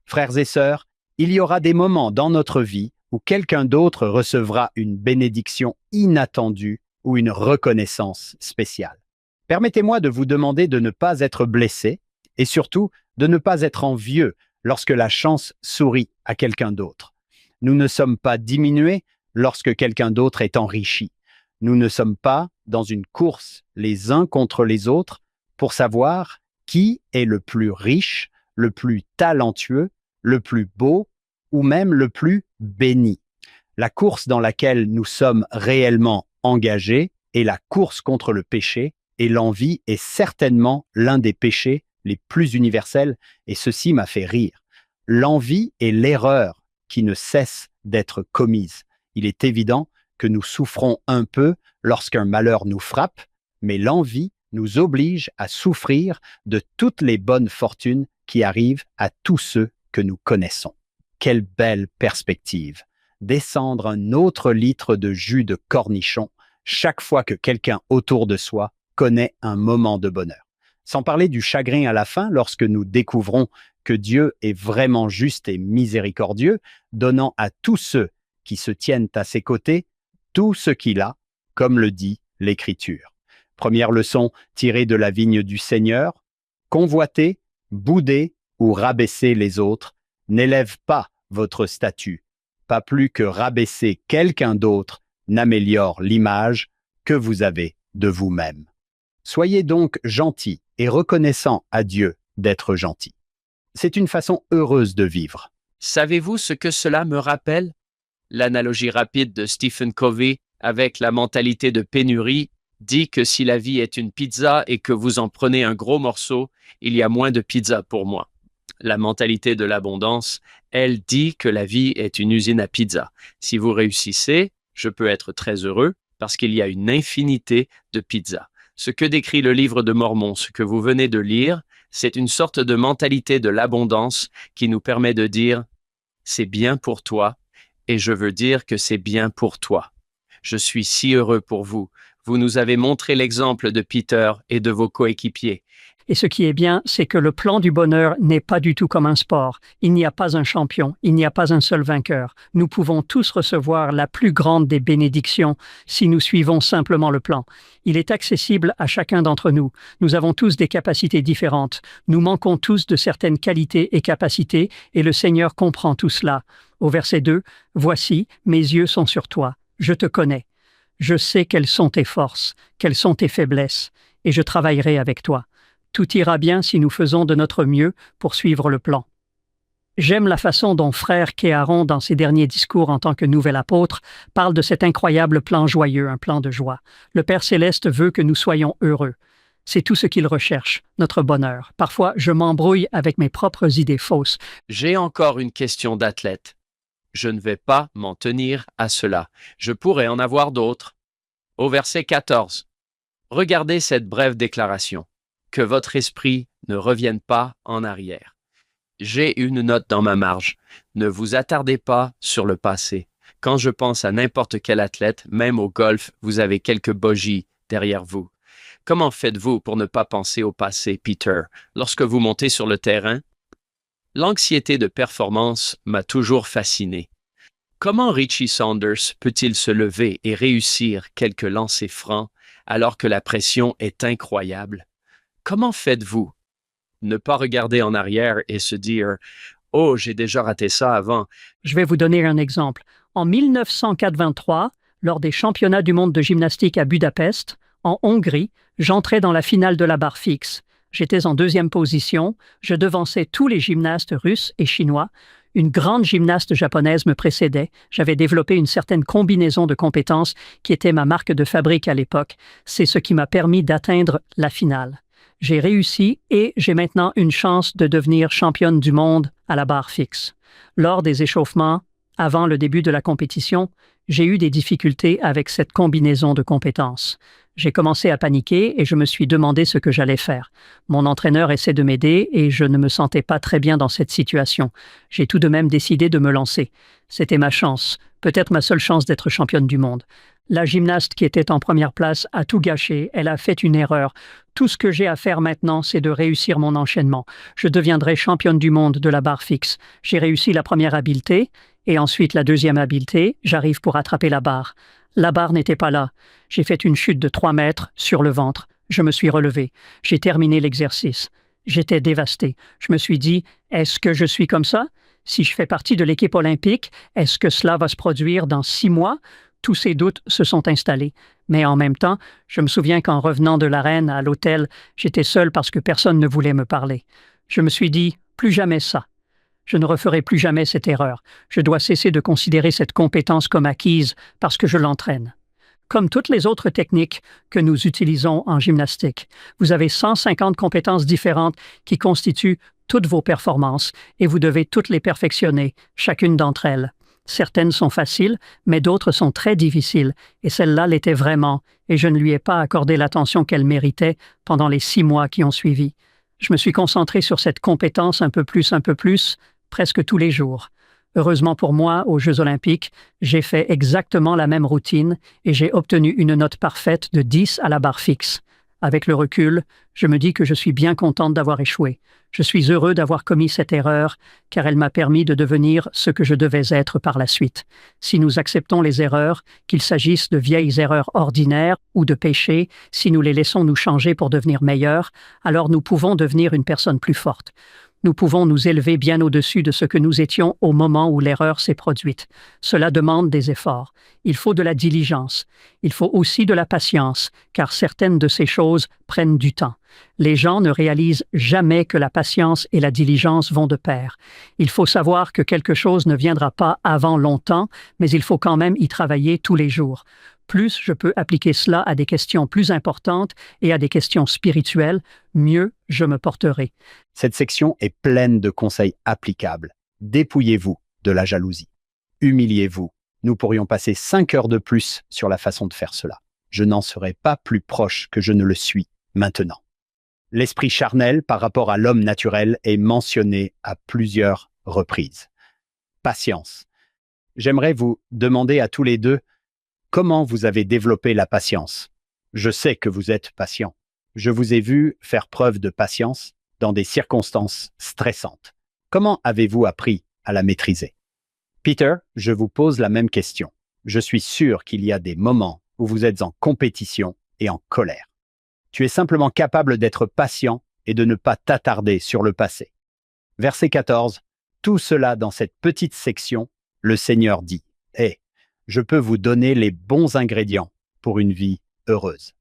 Frères et sœurs, il y aura des moments dans notre vie où quelqu'un d'autre recevra une bénédiction inattendue ou une reconnaissance spéciale. Permettez-moi de vous demander de ne pas être blessé et surtout de ne pas être envieux lorsque la chance sourit à quelqu'un d'autre. Nous ne sommes pas diminués lorsque quelqu'un d'autre est enrichi. Nous ne sommes pas dans une course les uns contre les autres pour savoir qui est le plus riche, le plus talentueux, le plus beau ou même le plus béni. La course dans laquelle nous sommes réellement engagés est la course contre le péché, et l'envie est certainement l'un des péchés les plus universels, et ceci m'a fait rire. L'envie est l'erreur qui ne cesse d'être commise. Il est évident que nous souffrons un peu lorsqu'un malheur nous frappe, mais l'envie nous oblige à souffrir de toutes les bonnes fortunes qui arrivent à tous ceux que nous connaissons. Quelle belle perspective! Descendre un autre litre de jus de cornichon chaque fois que quelqu'un autour de soi connaît un moment de bonheur. Sans parler du chagrin à la fin lorsque nous découvrons que Dieu est vraiment juste et miséricordieux, donnant à tous ceux qui se tiennent à ses côtés tout ce qu'il a, comme le dit l'Écriture. Première leçon tirée de la vigne du Seigneur: convoiter, bouder ou rabaisser les autres n'élève pas votre statut, pas plus que rabaisser quelqu'un d'autre n'améliore l'image que vous avez de vous-même. Soyez donc gentils et reconnaissants à Dieu d'être gentil. C'est une façon heureuse de vivre. Savez-vous ce que cela me rappelle? L'analogie rapide de Stephen Covey avec la mentalité de pénurie dit que si la vie est une pizza et que vous en prenez un gros morceau, il y a moins de pizza pour moi. La mentalité de l'abondance, elle, dit que la vie est une usine à pizza. Si vous réussissez, je peux être très heureux parce qu'il y a une infinité de pizzas. Ce que décrit le livre de Mormon, ce que vous venez de lire, c'est une sorte de mentalité de l'abondance qui nous permet de dire « c'est bien pour toi » et je veux dire que c'est bien pour toi. Je suis si heureux pour vous. Vous nous avez montré l'exemple de Peter et de vos coéquipiers. Et ce qui est bien, c'est que le plan du bonheur n'est pas du tout comme un sport. Il n'y a pas un champion, il n'y a pas un seul vainqueur. Nous pouvons tous recevoir la plus grande des bénédictions si nous suivons simplement le plan. Il est accessible à chacun d'entre nous. Nous avons tous des capacités différentes. Nous manquons tous de certaines qualités et capacités, et le Seigneur comprend tout cela. Au verset 2, « Voici, mes yeux sont sur toi. Je te connais. Je sais quelles sont tes forces, quelles sont tes faiblesses, et je travaillerai avec toi. Tout ira bien si nous faisons de notre mieux pour suivre le plan. » J'aime la façon dont frère Kéharon, dans ses derniers discours en tant que nouvel apôtre, parle de cet incroyable plan joyeux, un plan de joie. Le Père Céleste veut que nous soyons heureux. C'est tout ce qu'il recherche, notre bonheur. Parfois, je m'embrouille avec mes propres idées fausses. J'ai encore une question d'athlète. Je ne vais pas m'en tenir à cela. Je pourrais en avoir d'autres. Au verset 14. Regardez cette brève déclaration. Que votre esprit ne revienne pas en arrière. J'ai une note dans ma marge. Ne vous attardez pas sur le passé. Quand je pense à n'importe quel athlète, même au golf, vous avez quelques bogies derrière vous. Comment faites-vous pour ne pas penser au passé, Peter, lorsque vous montez sur le terrain? L'anxiété de performance m'a toujours fasciné. Comment Richie Saunders peut-il se lever et réussir quelques lancers francs alors que la pression est incroyable? Comment faites-vous? Ne pas regarder en arrière et se dire « Oh, j'ai déjà raté ça avant. » Je vais vous donner un exemple. En 1983, lors des championnats du monde de gymnastique à Budapest, en Hongrie, j'entrais dans la finale de la barre fixe. J'étais en deuxième position, je devançais tous les gymnastes russes et chinois. Une grande gymnaste japonaise me précédait. J'avais développé une certaine combinaison de compétences qui était ma marque de fabrique à l'époque. C'est ce qui m'a permis d'atteindre la finale. J'ai réussi et j'ai maintenant une chance de devenir championne du monde à la barre fixe. Lors des échauffements, avant le début de la compétition, j'ai eu des difficultés avec cette combinaison de compétences. J'ai commencé à paniquer et je me suis demandé ce que j'allais faire. Mon entraîneur essaie de m'aider et je ne me sentais pas très bien dans cette situation. J'ai tout de même décidé de me lancer. C'était ma chance, peut-être ma seule chance d'être championne du monde. La gymnaste qui était en première place a tout gâché, elle a fait une erreur. Tout ce que j'ai à faire maintenant, c'est de réussir mon enchaînement. Je deviendrai championne du monde de la barre fixe. J'ai réussi la première habileté et ensuite la deuxième habileté, j'arrive pour attraper la barre. La barre n'était pas là. J'ai fait une chute de 3 mètres sur le ventre. Je me suis relevé. J'ai terminé l'exercice. J'étais dévasté. Je me suis dit, est-ce que je suis comme ça? Si je fais partie de l'équipe olympique, est-ce que cela va se produire dans 6 mois? Tous ces doutes se sont installés. Mais en même temps, je me souviens qu'en revenant de l'arène à l'hôtel, j'étais seul parce que personne ne voulait me parler. Je me suis dit, plus jamais ça. Je ne referai plus jamais cette erreur. Je dois cesser de considérer cette compétence comme acquise parce que je l'entraîne. Comme toutes les autres techniques que nous utilisons en gymnastique, vous avez 150 compétences différentes qui constituent toutes vos performances et vous devez toutes les perfectionner, chacune d'entre elles. Certaines sont faciles, mais d'autres sont très difficiles, et celle-là l'était vraiment, et je ne lui ai pas accordé l'attention qu'elle méritait pendant les 6 mois qui ont suivi. Je me suis concentré sur cette compétence un peu plus, presque tous les jours. Heureusement pour moi, aux Jeux olympiques, j'ai fait exactement la même routine et j'ai obtenu une note parfaite de 10 à la barre fixe. Avec le recul, je me dis que je suis bien contente d'avoir échoué. Je suis heureux d'avoir commis cette erreur, car elle m'a permis de devenir ce que je devais être par la suite. Si nous acceptons les erreurs, qu'il s'agisse de vieilles erreurs ordinaires ou de péchés, si nous les laissons nous changer pour devenir meilleurs, alors nous pouvons devenir une personne plus forte. Nous pouvons nous élever bien au-dessus de ce que nous étions au moment où l'erreur s'est produite. Cela demande des efforts. Il faut de la diligence. Il faut aussi de la patience, car certaines de ces choses prennent du temps. Les gens ne réalisent jamais que la patience et la diligence vont de pair. Il faut savoir que quelque chose ne viendra pas avant longtemps, mais il faut quand même y travailler tous les jours. Plus je peux appliquer cela à des questions plus importantes et à des questions spirituelles, mieux je me porterai. Cette section est pleine de conseils applicables. Dépouillez-vous de la jalousie. Humiliez-vous. Nous pourrions passer 5 heures de plus sur la façon de faire cela. Je n'en serai pas plus proche que je ne le suis maintenant. L'esprit charnel par rapport à l'homme naturel est mentionné à plusieurs reprises. Patience. J'aimerais vous demander à tous les deux comment vous avez développé la patience. Je sais que vous êtes patient. Je vous ai vu faire preuve de patience dans des circonstances stressantes. Comment avez-vous appris à la maîtriser? Peter, je vous pose la même question. Je suis sûr qu'il y a des moments où vous êtes en compétition et en colère. Tu es simplement capable d'être patient et de ne pas t'attarder sur le passé. Verset 14. Tout cela dans cette petite section, le Seigneur dit « Hé, je peux vous donner les bons ingrédients pour une vie heureuse. »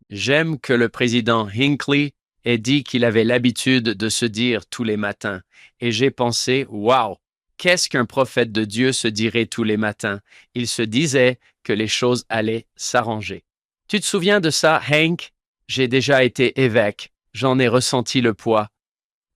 J'aime que le président Hinckley ait dit qu'il avait l'habitude de se dire tous les matins. Et j'ai pensé, waouh, qu'est-ce qu'un prophète de Dieu se dirait tous les matins? Il se disait que les choses allaient s'arranger. Tu te souviens de ça, Hank? J'ai déjà été évêque, j'en ai ressenti le poids.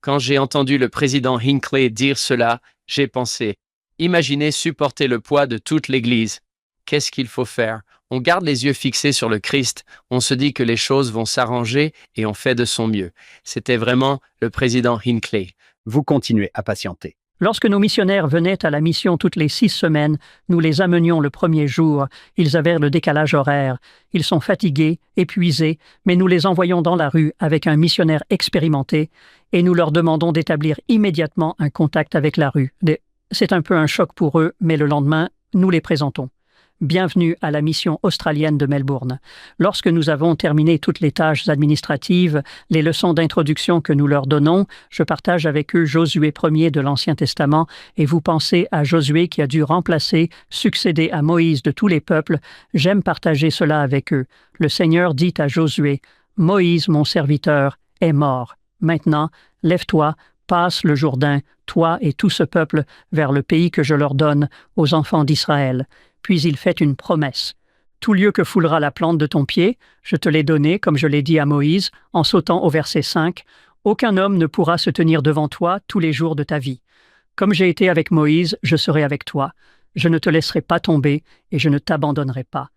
Quand j'ai entendu le président Hinckley dire cela, j'ai pensé, imaginez supporter le poids de toute l'Église. Qu'est-ce qu'il faut faire? On garde les yeux fixés sur le Christ, on se dit que les choses vont s'arranger et on fait de son mieux. C'était vraiment le président Hinckley. Vous continuez à patienter. Lorsque nos missionnaires venaient à la mission toutes les 6 semaines, nous les amenions le premier jour. Ils avaient le décalage horaire. Ils sont fatigués, épuisés, mais nous les envoyons dans la rue avec un missionnaire expérimenté et nous leur demandons d'établir immédiatement un contact avec la rue. C'est un peu un choc pour eux, mais le lendemain, nous les présentons. Bienvenue à la mission australienne de Melbourne. Lorsque nous avons terminé toutes les tâches administratives, les leçons d'introduction que nous leur donnons, je partage avec eux Josué 1er de l'Ancien Testament et vous pensez à Josué qui a dû succéder à Moïse de tous les peuples. J'aime partager cela avec eux. Le Seigneur dit à Josué, « Moïse, mon serviteur, est mort. Maintenant, lève-toi, passe le Jourdain, toi et tout ce peuple, vers le pays que je leur donne aux enfants d'Israël. » Puis il fait une promesse. « Tout lieu que foulera la plante de ton pied, je te l'ai donné, comme je l'ai dit à Moïse, en sautant au verset 5, « Aucun homme ne pourra se tenir devant toi tous les jours de ta vie. Comme j'ai été avec Moïse, je serai avec toi. Je ne te laisserai pas tomber et je ne t'abandonnerai pas. »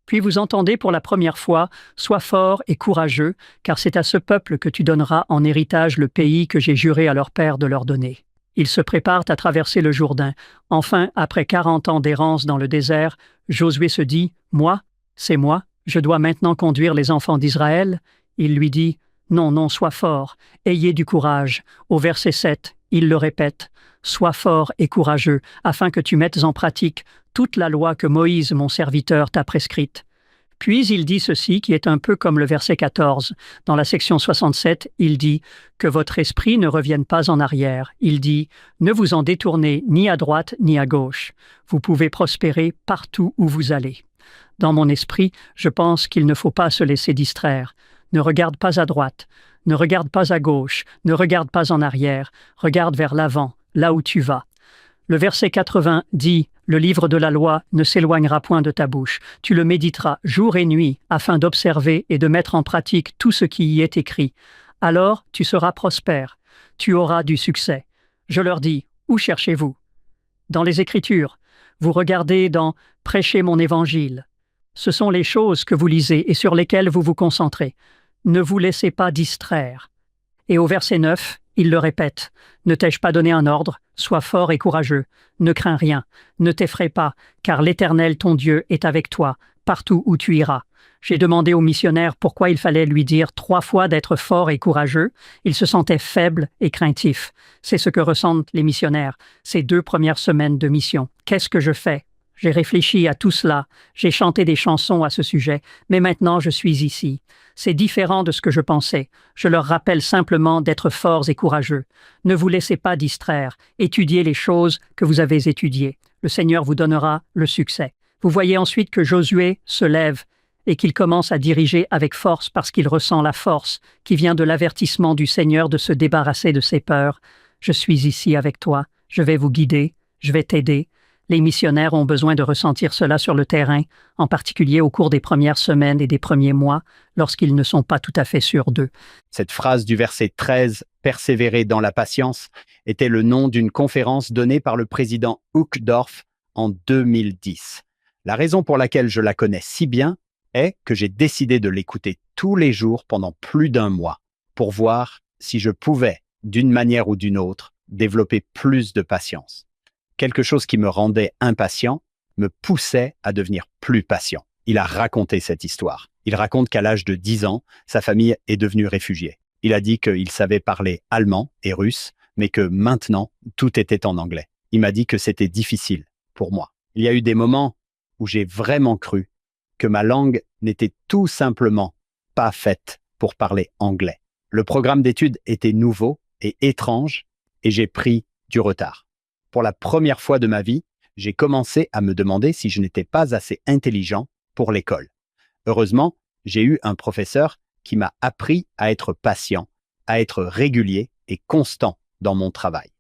Puis vous entendez pour la première fois, « Sois fort et courageux, car c'est à ce peuple que tu donneras en héritage le pays que j'ai juré à leur père de leur donner. » Ils se préparent à traverser le Jourdain. Enfin, après 40 ans d'errance dans le désert, Josué se dit « Moi, c'est moi, je dois maintenant conduire les enfants d'Israël. » Il lui dit « Non, non, sois fort, ayez du courage. » Au verset 7, il le répète « Sois fort et courageux, afin que tu mettes en pratique toute la loi que Moïse, mon serviteur, t'a prescrite. » Puis il dit ceci qui est un peu comme le verset 14. Dans la section 67, il dit « Que votre esprit ne revienne pas en arrière. » Il dit « Ne vous en détournez ni à droite ni à gauche. Vous pouvez prospérer partout où vous allez. » Dans mon esprit, je pense qu'il ne faut pas se laisser distraire. Ne regarde pas à droite, ne regarde pas à gauche, ne regarde pas en arrière, regarde vers l'avant, là où tu vas. Le verset 80 dit « Le livre de la loi ne s'éloignera point de ta bouche. Tu le méditeras jour et nuit afin d'observer et de mettre en pratique tout ce qui y est écrit. Alors tu seras prospère. Tu auras du succès. » Je leur dis « Où cherchez-vous » ? Dans les Écritures. Vous regardez dans « Prêchez mon évangile ». Ce sont les choses que vous lisez et sur lesquelles vous vous concentrez. Ne vous laissez pas distraire. Et au verset 9, il le répète. Ne t'ai-je pas donné un ordre? Sois fort et courageux. Ne crains rien. Ne t'effraie pas, car l'Éternel ton Dieu est avec toi, partout où tu iras. J'ai demandé au missionnaire pourquoi il fallait lui dire 3 fois d'être fort et courageux. Il se sentait faible et craintif. C'est ce que ressentent les missionnaires, ces 2 premières semaines de mission. Qu'est-ce que je fais? J'ai réfléchi à tout cela, j'ai chanté des chansons à ce sujet, mais maintenant je suis ici. C'est différent de ce que je pensais. Je leur rappelle simplement d'être forts et courageux. Ne vous laissez pas distraire, étudiez les choses que vous avez étudiées. Le Seigneur vous donnera le succès. Vous voyez ensuite que Josué se lève et qu'il commence à diriger avec force parce qu'il ressent la force qui vient de l'avertissement du Seigneur de se débarrasser de ses peurs. Je suis ici avec toi, je vais vous guider, je vais t'aider. Les missionnaires ont besoin de ressentir cela sur le terrain, en particulier au cours des premières semaines et des premiers mois, lorsqu'ils ne sont pas tout à fait sûrs d'eux. Cette phrase du verset 13, « Persévérer dans la patience », était le nom d'une conférence donnée par le président Uchtdorf en 2010. La raison pour laquelle je la connais si bien est que j'ai décidé de l'écouter tous les jours pendant plus d'1 mois pour voir si je pouvais, d'une manière ou d'une autre, développer plus de patience. Quelque chose qui me rendait impatient me poussait à devenir plus patient. Il a raconté cette histoire. Il raconte qu'à l'âge de 10 ans, sa famille est devenue réfugiée. Il a dit qu'il savait parler allemand et russe, mais que maintenant, tout était en anglais. Il m'a dit que c'était difficile pour moi. Il y a eu des moments où j'ai vraiment cru que ma langue n'était tout simplement pas faite pour parler anglais. Le programme d'études était nouveau et étrange et j'ai pris du retard. Pour la première fois de ma vie, j'ai commencé à me demander si je n'étais pas assez intelligent pour l'école. Heureusement, j'ai eu un professeur qui m'a appris à être patient, à être régulier et constant dans mon travail.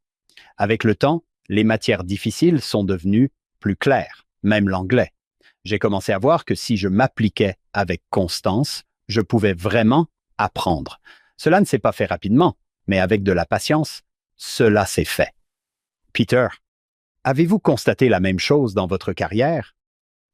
Avec le temps, les matières difficiles sont devenues plus claires, même l'anglais. J'ai commencé à voir que si je m'appliquais avec constance, je pouvais vraiment apprendre. Cela ne s'est pas fait rapidement, mais avec de la patience, cela s'est fait. Peter, avez-vous constaté la même chose dans votre carrière?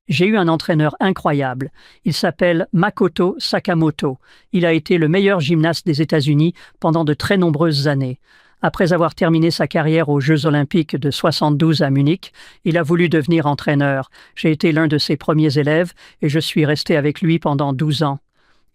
J'ai eu un entraîneur incroyable. Il s'appelle Makoto Sakamoto. Il a été le meilleur gymnaste des États-Unis pendant de très nombreuses années. Après avoir terminé sa carrière aux Jeux olympiques de 72 à Munich, il a voulu devenir entraîneur. J'ai été l'un de ses premiers élèves et je suis resté avec lui pendant 12 ans.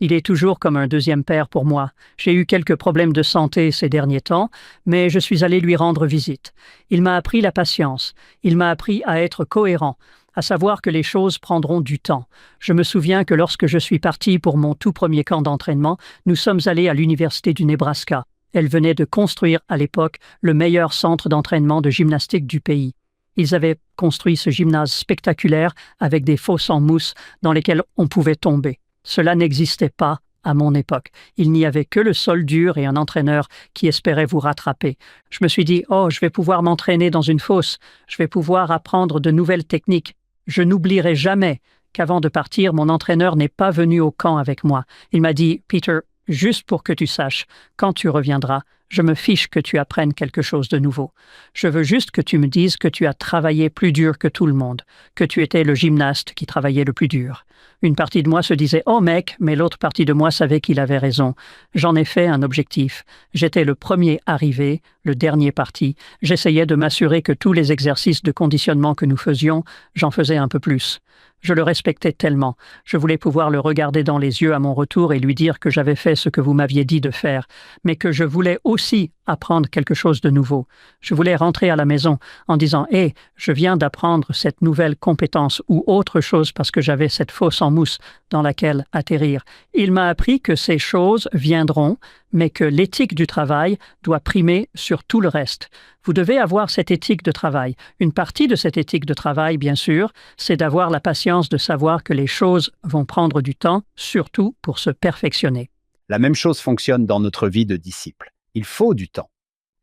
Il est toujours comme un deuxième père pour moi. J'ai eu quelques problèmes de santé ces derniers temps, mais je suis allé lui rendre visite. Il m'a appris la patience. Il m'a appris à être cohérent, à savoir que les choses prendront du temps. Je me souviens que lorsque je suis parti pour mon tout premier camp d'entraînement, nous sommes allés à l'Université du Nebraska. Elle venait de construire à l'époque le meilleur centre d'entraînement de gymnastique du pays. Ils avaient construit ce gymnase spectaculaire avec des fosses en mousse dans lesquelles on pouvait tomber. Cela n'existait pas à mon époque. Il n'y avait que le sol dur et un entraîneur qui espérait vous rattraper. Je me suis dit, oh, je vais pouvoir m'entraîner dans une fosse. Je vais pouvoir apprendre de nouvelles techniques. Je n'oublierai jamais qu'avant de partir, mon entraîneur n'est pas venu au camp avec moi. Il m'a dit, Peter, juste pour que tu saches, quand tu reviendras, je me fiche que tu apprennes quelque chose de nouveau. Je veux juste que tu me dises que tu as travaillé plus dur que tout le monde, que tu étais le gymnaste qui travaillait le plus dur. Une partie de moi se disait « Oh mec », mais l'autre partie de moi savait qu'il avait raison. J'en ai fait un objectif. J'étais le premier arrivé, le dernier parti. J'essayais de m'assurer que tous les exercices de conditionnement que nous faisions, j'en faisais un peu plus. Je le respectais tellement. Je voulais pouvoir le regarder dans les yeux à mon retour et lui dire que j'avais fait ce que vous m'aviez dit de faire, mais que je voulais aussi apprendre quelque chose de nouveau. Je voulais rentrer à la maison en disant « Hé, je viens d'apprendre cette nouvelle compétence ou autre chose parce que j'avais cette fosse en mousse dans laquelle atterrir. » Il m'a appris que ces choses viendront, mais que l'éthique du travail doit primer sur tout le reste. Vous devez avoir cette éthique de travail. Une partie de cette éthique de travail, bien sûr, c'est d'avoir la patience de savoir que les choses vont prendre du temps, surtout pour se perfectionner. La même chose fonctionne dans notre vie de disciple. Il faut du temps.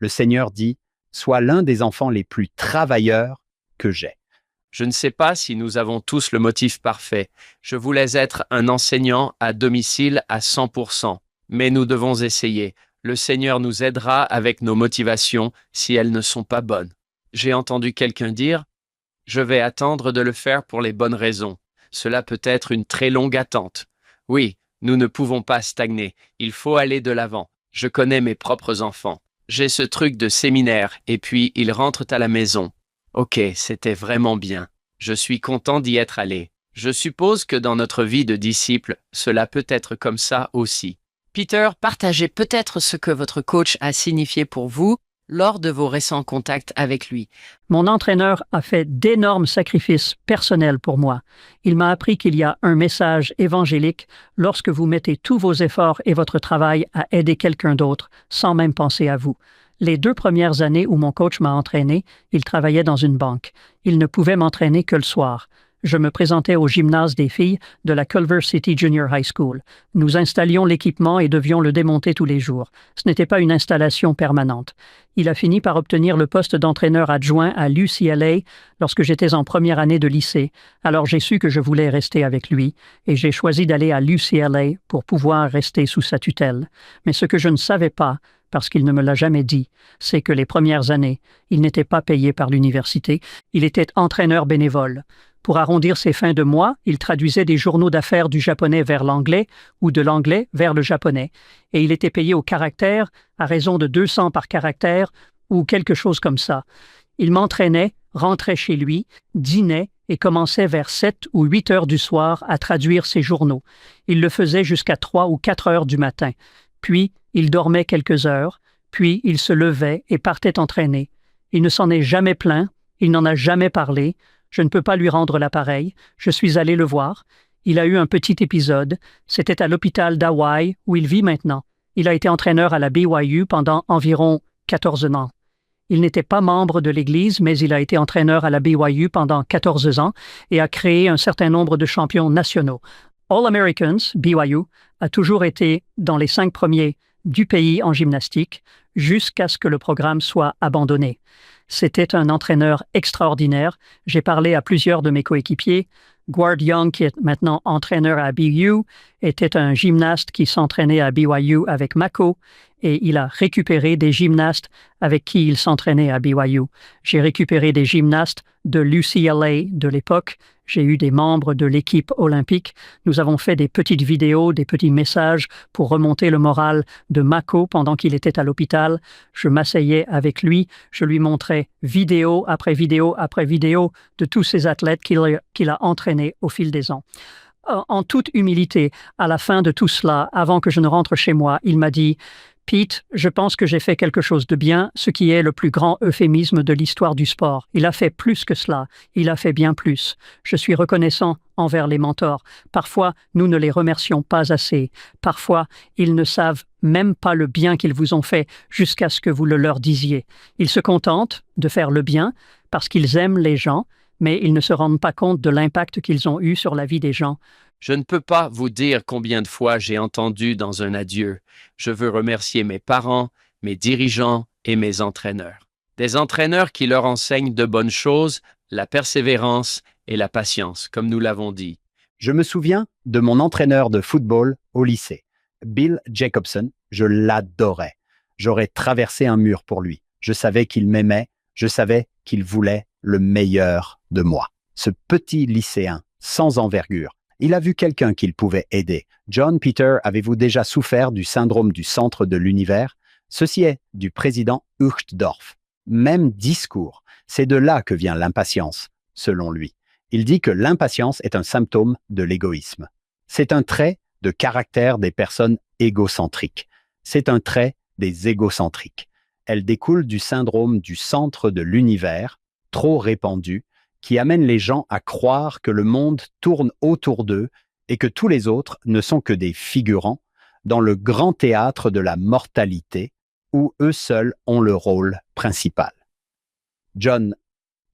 Le Seigneur dit soit l'un des enfants les plus travailleurs que j'ai. Je ne sais pas si nous avons tous le motif parfait. Je voulais être un enseignant à domicile à 100%. Mais nous devons essayer. Le Seigneur nous aidera avec nos motivations si elles ne sont pas bonnes. J'ai entendu quelqu'un dire, « Je vais attendre de le faire pour les bonnes raisons. Cela peut être une très longue attente. » Oui, nous ne pouvons pas stagner. Il faut aller de l'avant. Je connais mes propres enfants. J'ai ce truc de séminaire et puis ils rentrent à la maison. Ok, c'était vraiment bien. Je suis content d'y être allé. Je suppose que dans notre vie de disciple, cela peut être comme ça aussi. Peter, partagez peut-être ce que votre coach a signifié pour vous lors de vos récents contacts avec lui. Mon entraîneur a fait d'énormes sacrifices personnels pour moi. Il m'a appris qu'il y a un message évangélique lorsque vous mettez tous vos efforts et votre travail à aider quelqu'un d'autre sans même penser à vous. Les 2 premières années où mon coach m'a entraîné, il travaillait dans une banque. Il ne pouvait m'entraîner que le soir. Je me présentais au gymnase des filles de la Culver City Junior High School. Nous installions l'équipement et devions le démonter tous les jours. Ce n'était pas une installation permanente. Il a fini par obtenir le poste d'entraîneur adjoint à l'UCLA lorsque j'étais en première année de lycée. Alors j'ai su que je voulais rester avec lui et j'ai choisi d'aller à l'UCLA pour pouvoir rester sous sa tutelle. Mais ce que je ne savais pas, parce qu'il ne me l'a jamais dit, c'est que les premières années, il n'était pas payé par l'université, il était entraîneur bénévole. Pour arrondir ses fins de mois, il traduisait des journaux d'affaires du japonais vers l'anglais ou de l'anglais vers le japonais, et il était payé au caractère à raison de 200 par caractère ou quelque chose comme ça. Il m'entraînait, rentrait chez lui, dînait et commençait vers 7 ou 8 heures du soir à traduire ses journaux. Il le faisait jusqu'à 3 ou 4 heures du matin. Puis, il dormait quelques heures, puis il se levait et partait entraîner. Il ne s'en est jamais plaint, il n'en a jamais parlé. Je ne peux pas lui rendre l'appareil. Je suis allé le voir. Il a eu un petit épisode. C'était à l'hôpital d'Hawaï, où il vit maintenant. Il a été entraîneur à la BYU pendant environ 14 ans. Il n'était pas membre de l'Église, mais il a été entraîneur à la BYU pendant 14 ans et a créé un certain nombre de champions nationaux. All-Americans, BYU, a toujours été dans les 5 premiers du pays en gymnastique jusqu'à ce que le programme soit abandonné. C'était un entraîneur extraordinaire. J'ai parlé à plusieurs de mes coéquipiers. Guard Young, qui est maintenant entraîneur à BU, était un gymnaste qui s'entraînait à BYU avec Mako et il a récupéré des gymnastes avec qui il s'entraînait à BYU. J'ai récupéré des gymnastes de l'UCLA de l'époque. J'ai eu des membres de l'équipe olympique. Nous avons fait des petites vidéos, des petits messages pour remonter le moral de Mako pendant qu'il était à l'hôpital. Je m'asseyais avec lui, je lui montrais vidéo après vidéo après vidéo de tous ces athlètes qu'il a entraînés au fil des ans. En toute humilité, à la fin de tout cela, avant que je ne rentre chez moi, il m'a dit « Pete, je pense que j'ai fait quelque chose de bien, ce qui est le plus grand euphémisme de l'histoire du sport. Il a fait plus que cela, il a fait bien plus. Je suis reconnaissant envers les mentors. Parfois, nous ne les remercions pas assez. Parfois, ils ne savent même pas le bien qu'ils vous ont fait jusqu'à ce que vous le leur disiez. Ils se contentent de faire le bien parce qu'ils aiment les gens, mais ils ne se rendent pas compte de l'impact qu'ils ont eu sur la vie des gens. Je ne peux pas vous dire combien de fois j'ai entendu dans un adieu. Je veux remercier mes parents, mes dirigeants et mes entraîneurs. Des entraîneurs qui leur enseignent de bonnes choses, la persévérance et la patience, comme nous l'avons dit. Je me souviens de mon entraîneur de football au lycée, Bill Jacobson. Je l'adorais. J'aurais traversé un mur pour lui. Je savais qu'il m'aimait. Je savais qu'il voulait le meilleur de moi. Ce petit lycéen, sans envergure, il a vu quelqu'un qu'il pouvait aider. John, Peter, avez-vous déjà souffert du syndrome du centre de l'univers? Ceci est du président Uchtdorf. Même discours. C'est de là que vient l'impatience, selon lui. Il dit que l'impatience est un symptôme de l'égoïsme. C'est un trait de caractère des personnes égocentriques. C'est un trait des égocentriques. Elle découle du syndrome du centre de l'univers, trop répandu, qui amène les gens à croire que le monde tourne autour d'eux et que tous les autres ne sont que des figurants dans le grand théâtre de la mortalité où eux seuls ont le rôle principal. John,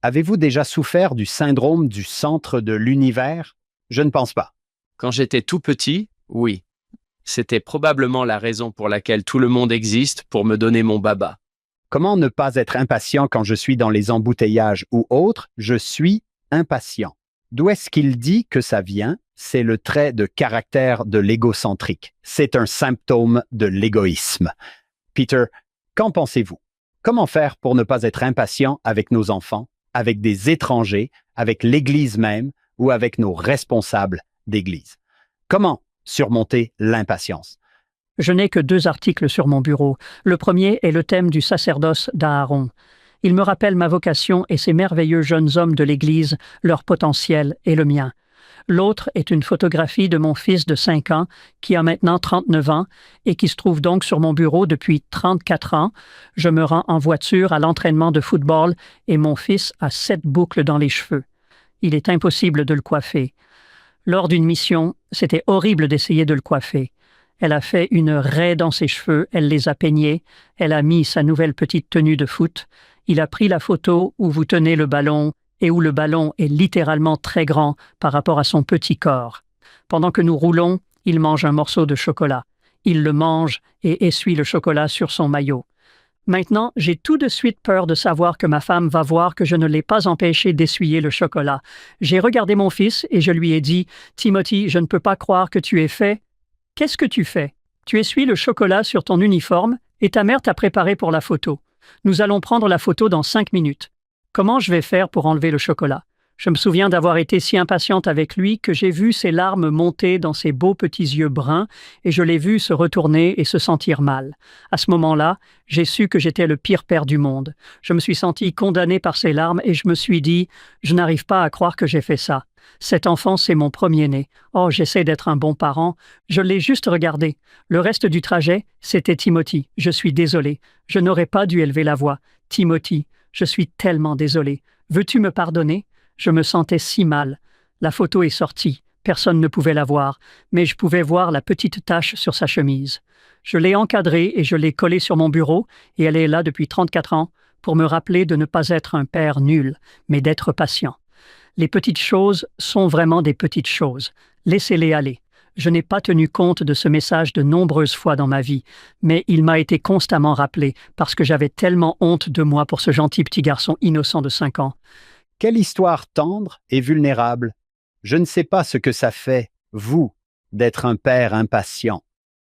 avez-vous déjà souffert du syndrome du centre de l'univers? Je ne pense pas. Quand j'étais tout petit, oui. C'était probablement la raison pour laquelle tout le monde existe pour me donner mon baba. Comment ne pas être impatient quand je suis dans les embouteillages ou autres? Je suis impatient. D'où est-ce qu'il dit que ça vient? C'est le trait de caractère de l'égocentrique. C'est un symptôme de l'égoïsme. Peter, qu'en pensez-vous? Comment faire pour ne pas être impatient avec nos enfants, avec des étrangers, avec l'Église même ou avec nos responsables d'Église? Comment surmonter l'impatience? Je n'ai que 2 articles sur mon bureau. Le premier est le thème du sacerdoce d'Aaron. Il me rappelle ma vocation et ces merveilleux jeunes hommes de l'Église, leur potentiel et le mien. L'autre est une photographie de mon fils de 5 ans, qui a maintenant 39 ans et qui se trouve donc sur mon bureau depuis 34 ans. Je me rends en voiture à l'entraînement de football et mon fils a 7 boucles dans les cheveux. Il est impossible de le coiffer. Lors d'une mission, c'était horrible d'essayer de le coiffer. Elle a fait une raie dans ses cheveux, elle les a peignés, elle a mis sa nouvelle petite tenue de foot. Il a pris la photo où vous tenez le ballon et où le ballon est littéralement très grand par rapport à son petit corps. Pendant que nous roulons, il mange un morceau de chocolat. Il le mange et essuie le chocolat sur son maillot. Maintenant, j'ai tout de suite peur de savoir que ma femme va voir que je ne l'ai pas empêché d'essuyer le chocolat. J'ai regardé mon fils et je lui ai dit « Timothy, je ne peux pas croire que tu aies fait… » Qu'est-ce que tu fais? Tu essuies le chocolat sur ton uniforme et ta mère t'a préparé pour la photo. Nous allons prendre la photo dans 5 minutes. Comment je vais faire pour enlever le chocolat? Je me souviens d'avoir été si impatiente avec lui que j'ai vu ses larmes monter dans ses beaux petits yeux bruns et je l'ai vu se retourner et se sentir mal. À ce moment-là, j'ai su que j'étais le pire père du monde. Je me suis sentie condamnée par ses larmes et je me suis dit « Je n'arrive pas à croire que j'ai fait ça. Cet enfant, c'est mon premier-né. Oh, j'essaie d'être un bon parent. Je l'ai juste regardé. Le reste du trajet, c'était Timothy. Je suis désolé. Je n'aurais pas dû élever la voix. Timothy, je suis tellement désolé. Veux-tu me pardonner? Je me sentais si mal. La photo est sortie. Personne ne pouvait la voir, mais je pouvais voir la petite tache sur sa chemise. Je l'ai encadrée et je l'ai collée sur mon bureau, et elle est là depuis 34 ans pour me rappeler de ne pas être un père nul, mais d'être patient. Les petites choses sont vraiment des petites choses. Laissez-les aller. Je n'ai pas tenu compte de ce message de nombreuses fois dans ma vie, mais il m'a été constamment rappelé parce que j'avais tellement honte de moi pour ce gentil petit garçon innocent de 5 ans. Quelle histoire tendre et vulnérable. Je ne sais pas ce que ça fait, vous, d'être un père impatient.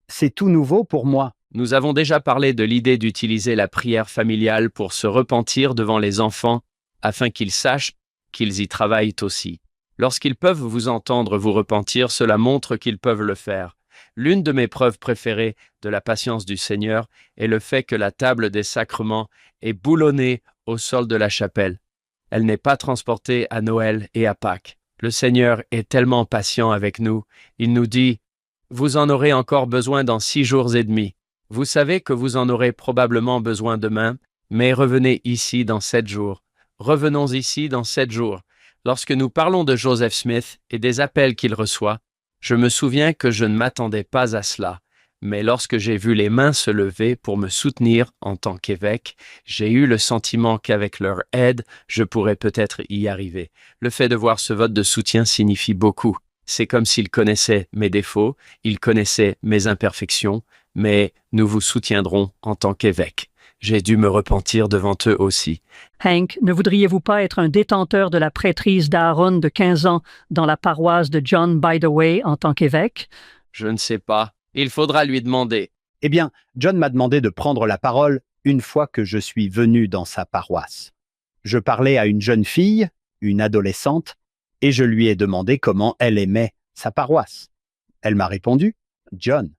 C'est tout nouveau pour moi. Nous avons déjà parlé de l'idée d'utiliser la prière familiale pour se repentir devant les enfants, afin qu'ils sachent qu'ils y travaillent aussi. Lorsqu'ils peuvent vous entendre vous repentir, cela montre qu'ils peuvent le faire. L'une de mes preuves préférées de la patience du Seigneur est le fait que la table des sacrements est boulonnée au sol de la chapelle. Elle n'est pas transportée à Noël et à Pâques. Le Seigneur est tellement patient avec nous. Il nous dit « Vous en aurez encore besoin dans 6 jours et demi. Vous savez que vous en aurez probablement besoin demain, mais revenez ici dans 7 jours. Revenons ici dans 7 jours. » Lorsque nous parlons de Joseph Smith et des appels qu'il reçoit, je me souviens que je ne m'attendais pas à cela. Mais lorsque j'ai vu les mains se lever pour me soutenir en tant qu'évêque, j'ai eu le sentiment qu'avec leur aide, je pourrais peut-être y arriver. Le fait de voir ce vote de soutien signifie beaucoup. C'est comme s'ils connaissaient mes défauts, ils connaissaient mes imperfections, mais nous vous soutiendrons en tant qu'évêque. J'ai dû me repentir devant eux aussi. Hank, ne voudriez-vous pas être un détenteur de la prêtrise d'Aaron de 15 ans dans la paroisse de John By the Way en tant qu'évêque? Je ne sais pas. Il faudra lui demander. Eh bien, John m'a demandé de prendre la parole une fois que je suis venu dans sa paroisse. Je parlais à une jeune fille, une adolescente, et je lui ai demandé comment elle aimait sa paroisse. Elle m'a répondu, « John,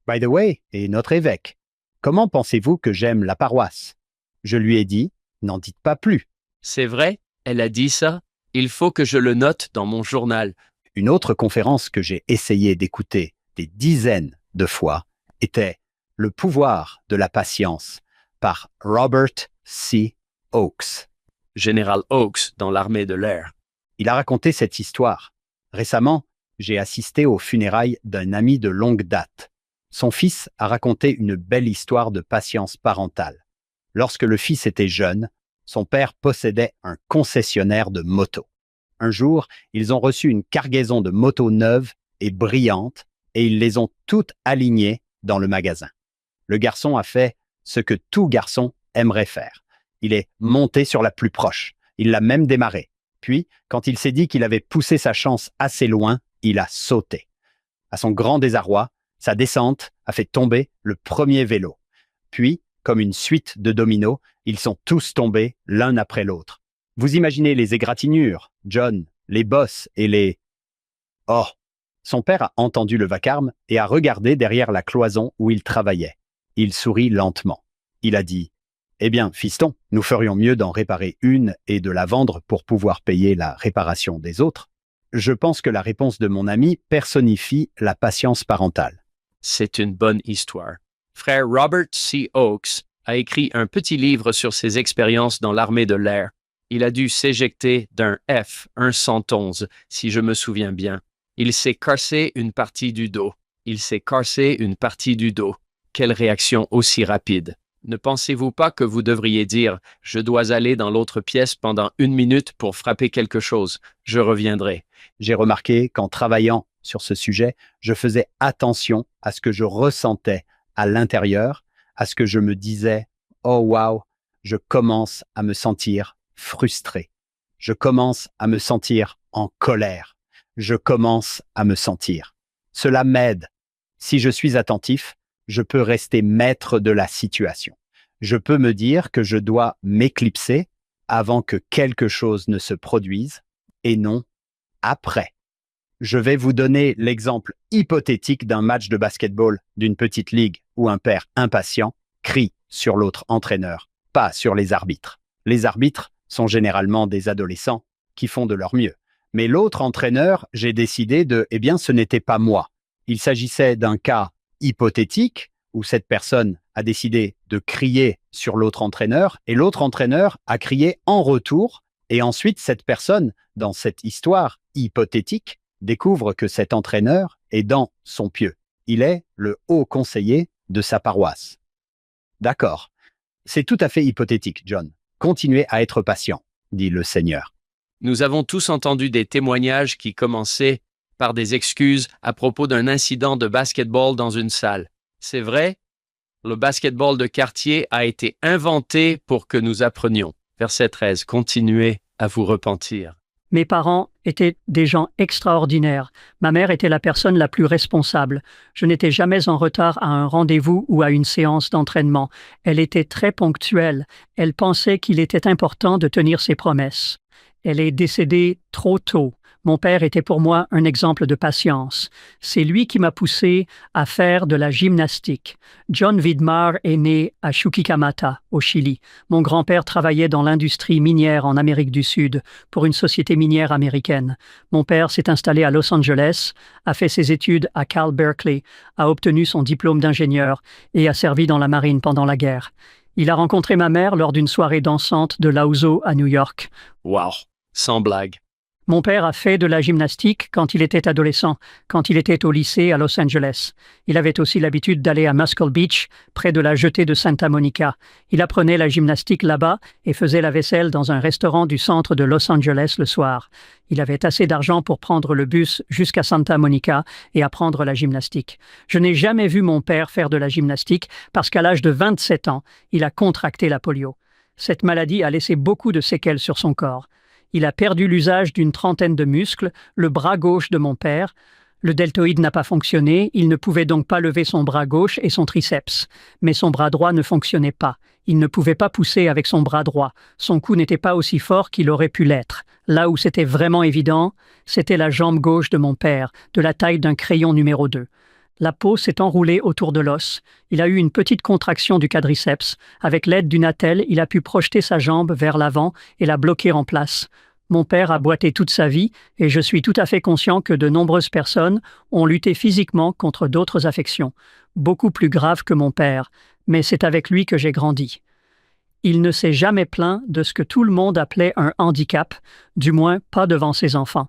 By the Way est notre évêque. Comment pensez-vous que j'aime la paroisse? » Je lui ai dit, « N'en dites pas plus. » C'est vrai, elle a dit ça. Il faut que je le note dans mon journal. Une autre conférence que j'ai essayé d'écouter des dizaines de fois était « Le pouvoir de la patience » par Robert C. Oakes. Général Oakes dans l'armée de l'air. Il a raconté cette histoire. Récemment, j'ai assisté aux funérailles d'un ami de longue date. Son fils a raconté une belle histoire de patience parentale. Lorsque le fils était jeune, son père possédait un concessionnaire de motos. Un jour, ils ont reçu une cargaison de motos neuves et brillantes et ils les ont toutes alignées dans le magasin. Le garçon a fait ce que tout garçon aimerait faire. Il est monté sur la plus proche. Il l'a même démarré. Puis, quand il s'est dit qu'il avait poussé sa chance assez loin, il a sauté. À son grand désarroi, sa descente a fait tomber le premier vélo. Puis, comme une suite de dominos, ils sont tous tombés l'un après l'autre. Vous imaginez les égratignures, John, les bosses et les... Oh! Son père a entendu le vacarme et a regardé derrière la cloison où il travaillait. Il sourit lentement. Il a dit « Eh bien, fiston, nous ferions mieux d'en réparer une et de la vendre pour pouvoir payer la réparation des autres. » Je pense que la réponse de mon ami personnifie la patience parentale. C'est une bonne histoire. Frère Robert C. Oakes a écrit un petit livre sur ses expériences dans l'armée de l'air. Il a dû s'éjecter d'un F-111, si je me souviens bien. Il s'est cassé une partie du dos. Quelle réaction aussi rapide. Ne pensez-vous pas que vous devriez dire « Je dois aller dans l'autre pièce pendant 1 minute pour frapper quelque chose. Je reviendrai. » J'ai remarqué qu'en travaillant sur ce sujet, je faisais attention à ce que je ressentais à l'intérieur, à ce que je me disais « Oh wow, je commence à me sentir frustré. Je commence à me sentir en colère. Je commence à me sentir. » Cela m'aide. Si je suis attentif, je peux rester maître de la situation. Je peux me dire que je dois m'éclipser avant que quelque chose ne se produise et non après. Je vais vous donner l'exemple hypothétique d'un match de basketball d'une petite ligue où un père impatient crie sur l'autre entraîneur, pas sur les arbitres. Les arbitres sont généralement des adolescents qui font de leur mieux. Mais l'autre entraîneur, j'ai décidé ce n'était pas moi. Il s'agissait d'un cas hypothétique où cette personne a décidé de crier sur l'autre entraîneur et l'autre entraîneur a crié en retour et ensuite cette personne, dans cette histoire hypothétique, découvre que cet entraîneur est dans son pieu. Il est le haut conseiller de sa paroisse. D'accord. C'est tout à fait hypothétique, John. Continuez à être patient, dit le Seigneur. Nous avons tous entendu des témoignages qui commençaient par des excuses à propos d'un incident de basketball dans une salle. C'est vrai, le basketball de quartier a été inventé pour que nous apprenions. Verset 13, continuez à vous repentir. Mes parents étaient des gens extraordinaires. Ma mère était la personne la plus responsable. Je n'étais jamais en retard à un rendez-vous ou à une séance d'entraînement. Elle était très ponctuelle. Elle pensait qu'il était important de tenir ses promesses. Elle est décédée trop tôt. Mon père était pour moi un exemple de patience. C'est lui qui m'a poussé à faire de la gymnastique. John Vidmar est né à Chuquicamata, au Chili. Mon grand-père travaillait dans l'industrie minière en Amérique du Sud pour une société minière américaine. Mon père s'est installé à Los Angeles, a fait ses études à Cal Berkeley, a obtenu son diplôme d'ingénieur et a servi dans la marine pendant la guerre. Il a rencontré ma mère lors d'une soirée dansante de Lauso à New York. Wow, sans blague. Mon père a fait de la gymnastique quand il était adolescent, quand il était au lycée à Los Angeles. Il avait aussi l'habitude d'aller à Muscle Beach, près de la jetée de Santa Monica. Il apprenait la gymnastique là-bas et faisait la vaisselle dans un restaurant du centre de Los Angeles le soir. Il avait assez d'argent pour prendre le bus jusqu'à Santa Monica et apprendre la gymnastique. Je n'ai jamais vu mon père faire de la gymnastique parce qu'à l'âge de 27 ans, il a contracté la polio. Cette maladie a laissé beaucoup de séquelles sur son corps. Il a perdu l'usage d'une trentaine de muscles, le bras gauche de mon père. Le deltoïde n'a pas fonctionné, il ne pouvait donc pas lever son bras gauche et son triceps. Mais son bras droit ne fonctionnait pas. Il ne pouvait pas pousser avec son bras droit. Son cou n'était pas aussi fort qu'il aurait pu l'être. Là où c'était vraiment évident, c'était la jambe gauche de mon père, de la taille d'un crayon numéro 2. La peau s'est enroulée autour de l'os. Il a eu une petite contraction du quadriceps. Avec l'aide d'une attelle, il a pu projeter sa jambe vers l'avant et la bloquer en place. Mon père a boité toute sa vie et je suis tout à fait conscient que de nombreuses personnes ont lutté physiquement contre d'autres affections, beaucoup plus graves que mon père, mais c'est avec lui que j'ai grandi. Il ne s'est jamais plaint de ce que tout le monde appelait un handicap, du moins pas devant ses enfants.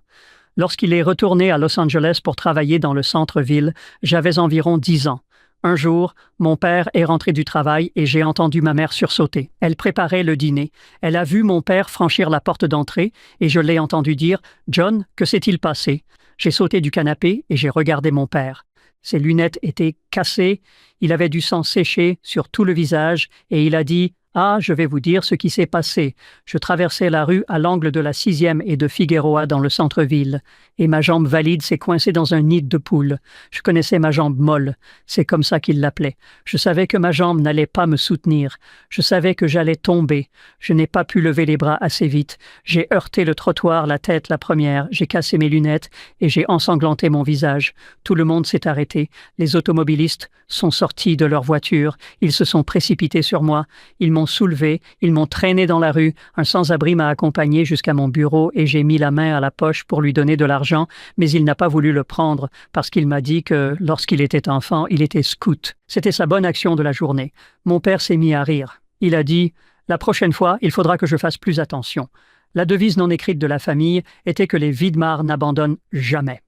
Lorsqu'il est retourné à Los Angeles pour travailler dans le centre-ville, j'avais environ 10 ans. Un jour, mon père est rentré du travail et j'ai entendu ma mère sursauter. Elle préparait le dîner. Elle a vu mon père franchir la porte d'entrée et je l'ai entendu dire « John, que s'est-il passé ?» J'ai sauté du canapé et j'ai regardé mon père. Ses lunettes étaient cassées, il avait du sang séché sur tout le visage et il a dit « Ah, je vais vous dire ce qui s'est passé. Je traversais la rue à l'angle de la 6e et de Figueroa dans le centre-ville, et ma jambe valide s'est coincée dans un nid de poule. Je connaissais ma jambe molle, c'est comme ça qu'il l'appelait. Je savais que ma jambe n'allait pas me soutenir. Je savais que j'allais tomber. Je n'ai pas pu lever les bras assez vite. J'ai heurté le trottoir, la tête la première, j'ai cassé mes lunettes et j'ai ensanglanté mon visage. Tout le monde s'est arrêté. Les automobilistes sont sortis de leur voiture. Ils se sont précipités sur moi. Ils m'ont soulevé, ils m'ont traîné dans la rue. Un sans-abri m'a accompagné jusqu'à mon bureau et j'ai mis la main à la poche pour lui donner de l'argent, mais il n'a pas voulu le prendre parce qu'il m'a dit que lorsqu'il était enfant, il était scout. C'était sa bonne action de la journée. Mon père s'est mis à rire. Il a dit « La prochaine fois, il faudra que je fasse plus attention ». La devise non écrite de la famille était que les Vidmar n'abandonnent jamais.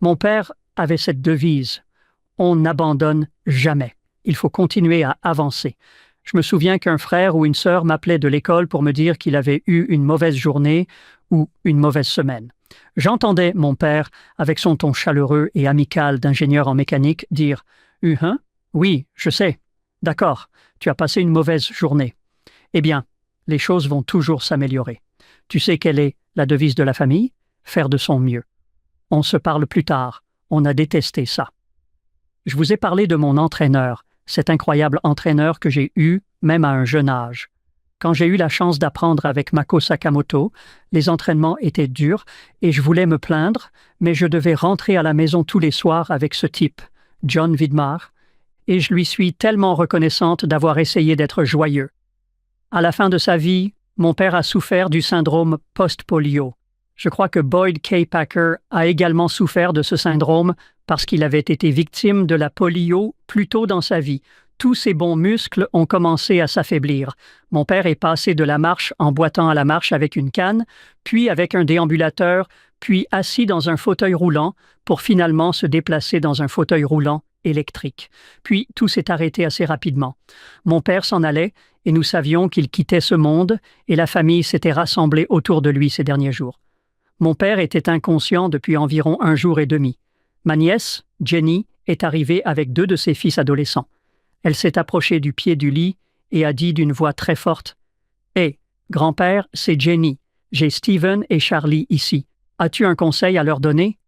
Mon père avait cette devise « On n'abandonne jamais. Il faut continuer à avancer ». Je me souviens qu'un frère ou une sœur m'appelait de l'école pour me dire qu'il avait eu une mauvaise journée ou une mauvaise semaine. J'entendais mon père, avec son ton chaleureux et amical d'ingénieur en mécanique, dire « Oui, je sais. D'accord, tu as passé une mauvaise journée. Eh bien, les choses vont toujours s'améliorer. Tu sais quelle est la devise de la famille? Faire de son mieux. On se parle plus tard. On a détesté ça. » Je vous ai parlé de mon entraîneur, cet incroyable entraîneur que j'ai eu même à un jeune âge. Quand j'ai eu la chance d'apprendre avec Mako Sakamoto, les entraînements étaient durs et je voulais me plaindre, mais je devais rentrer à la maison tous les soirs avec ce type, John Vidmar, et je lui suis tellement reconnaissante d'avoir essayé d'être joyeux. À la fin de sa vie, mon père a souffert du syndrome post-polio. Je crois que Boyd K. Packer a également souffert de ce syndrome parce qu'il avait été victime de la polio plus tôt dans sa vie. Tous ses bons muscles ont commencé à s'affaiblir. Mon père est passé de la marche en boitant à la marche avec une canne, puis avec un déambulateur, puis assis dans un fauteuil roulant pour finalement se déplacer dans un fauteuil roulant électrique. Puis tout s'est arrêté assez rapidement. Mon père s'en allait et nous savions qu'il quittait ce monde et la famille s'était rassemblée autour de lui ces derniers jours. Mon père était inconscient depuis environ 1 jour et demi. Ma nièce, Jenny, est arrivée avec 2 de ses fils adolescents. Elle s'est approchée du pied du lit et a dit d'une voix très forte « Hé, grand-père, c'est Jenny. J'ai Steven et Charlie ici. As-tu un conseil à leur donner? »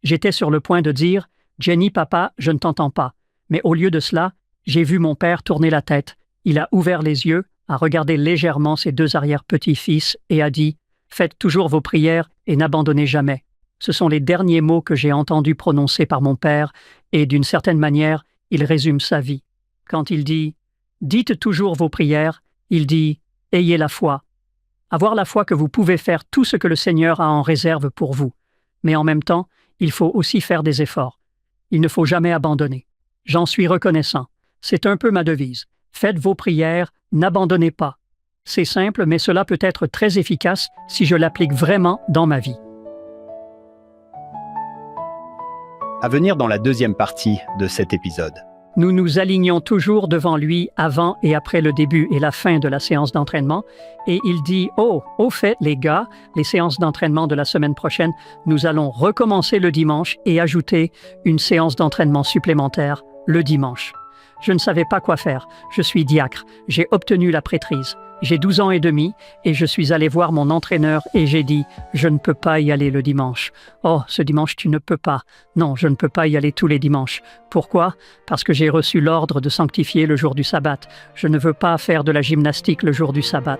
J'étais sur le point de dire « Jenny, papa, je ne t'entends pas. » Mais au lieu de cela, j'ai vu mon père tourner la tête. Il a ouvert les yeux, a regardé légèrement ses 2 arrière-petits-fils et a dit « Faites toujours vos prières et n'abandonnez jamais. » Ce sont les derniers mots que j'ai entendus prononcer par mon père et d'une certaine manière, il résume sa vie. Quand il dit « Dites toujours vos prières », il dit « Ayez la foi ». Avoir la foi que vous pouvez faire tout ce que le Seigneur a en réserve pour vous. Mais en même temps, il faut aussi faire des efforts. Il ne faut jamais abandonner. J'en suis reconnaissant. C'est un peu ma devise. Faites vos prières, n'abandonnez pas. C'est simple, mais cela peut être très efficace si je l'applique vraiment dans ma vie. À venir dans la deuxième partie de cet épisode. Nous nous alignons toujours devant lui avant et après le début et la fin de la séance d'entraînement et il dit « Oh, au fait les gars, les séances d'entraînement de la semaine prochaine, nous allons recommencer le dimanche et ajouter une séance d'entraînement supplémentaire le dimanche. » Je ne savais pas quoi faire. Je suis diacre. J'ai obtenu la prêtrise. J'ai 12 ans et demi et je suis allé voir mon entraîneur et j'ai dit « Je ne peux pas y aller le dimanche. »« Oh, ce dimanche, tu ne peux pas. » « Non, je ne peux pas y aller tous les dimanches. » Pourquoi? Parce que j'ai reçu l'ordre de sanctifier le jour du sabbat. Je ne veux pas faire de la gymnastique le jour du sabbat.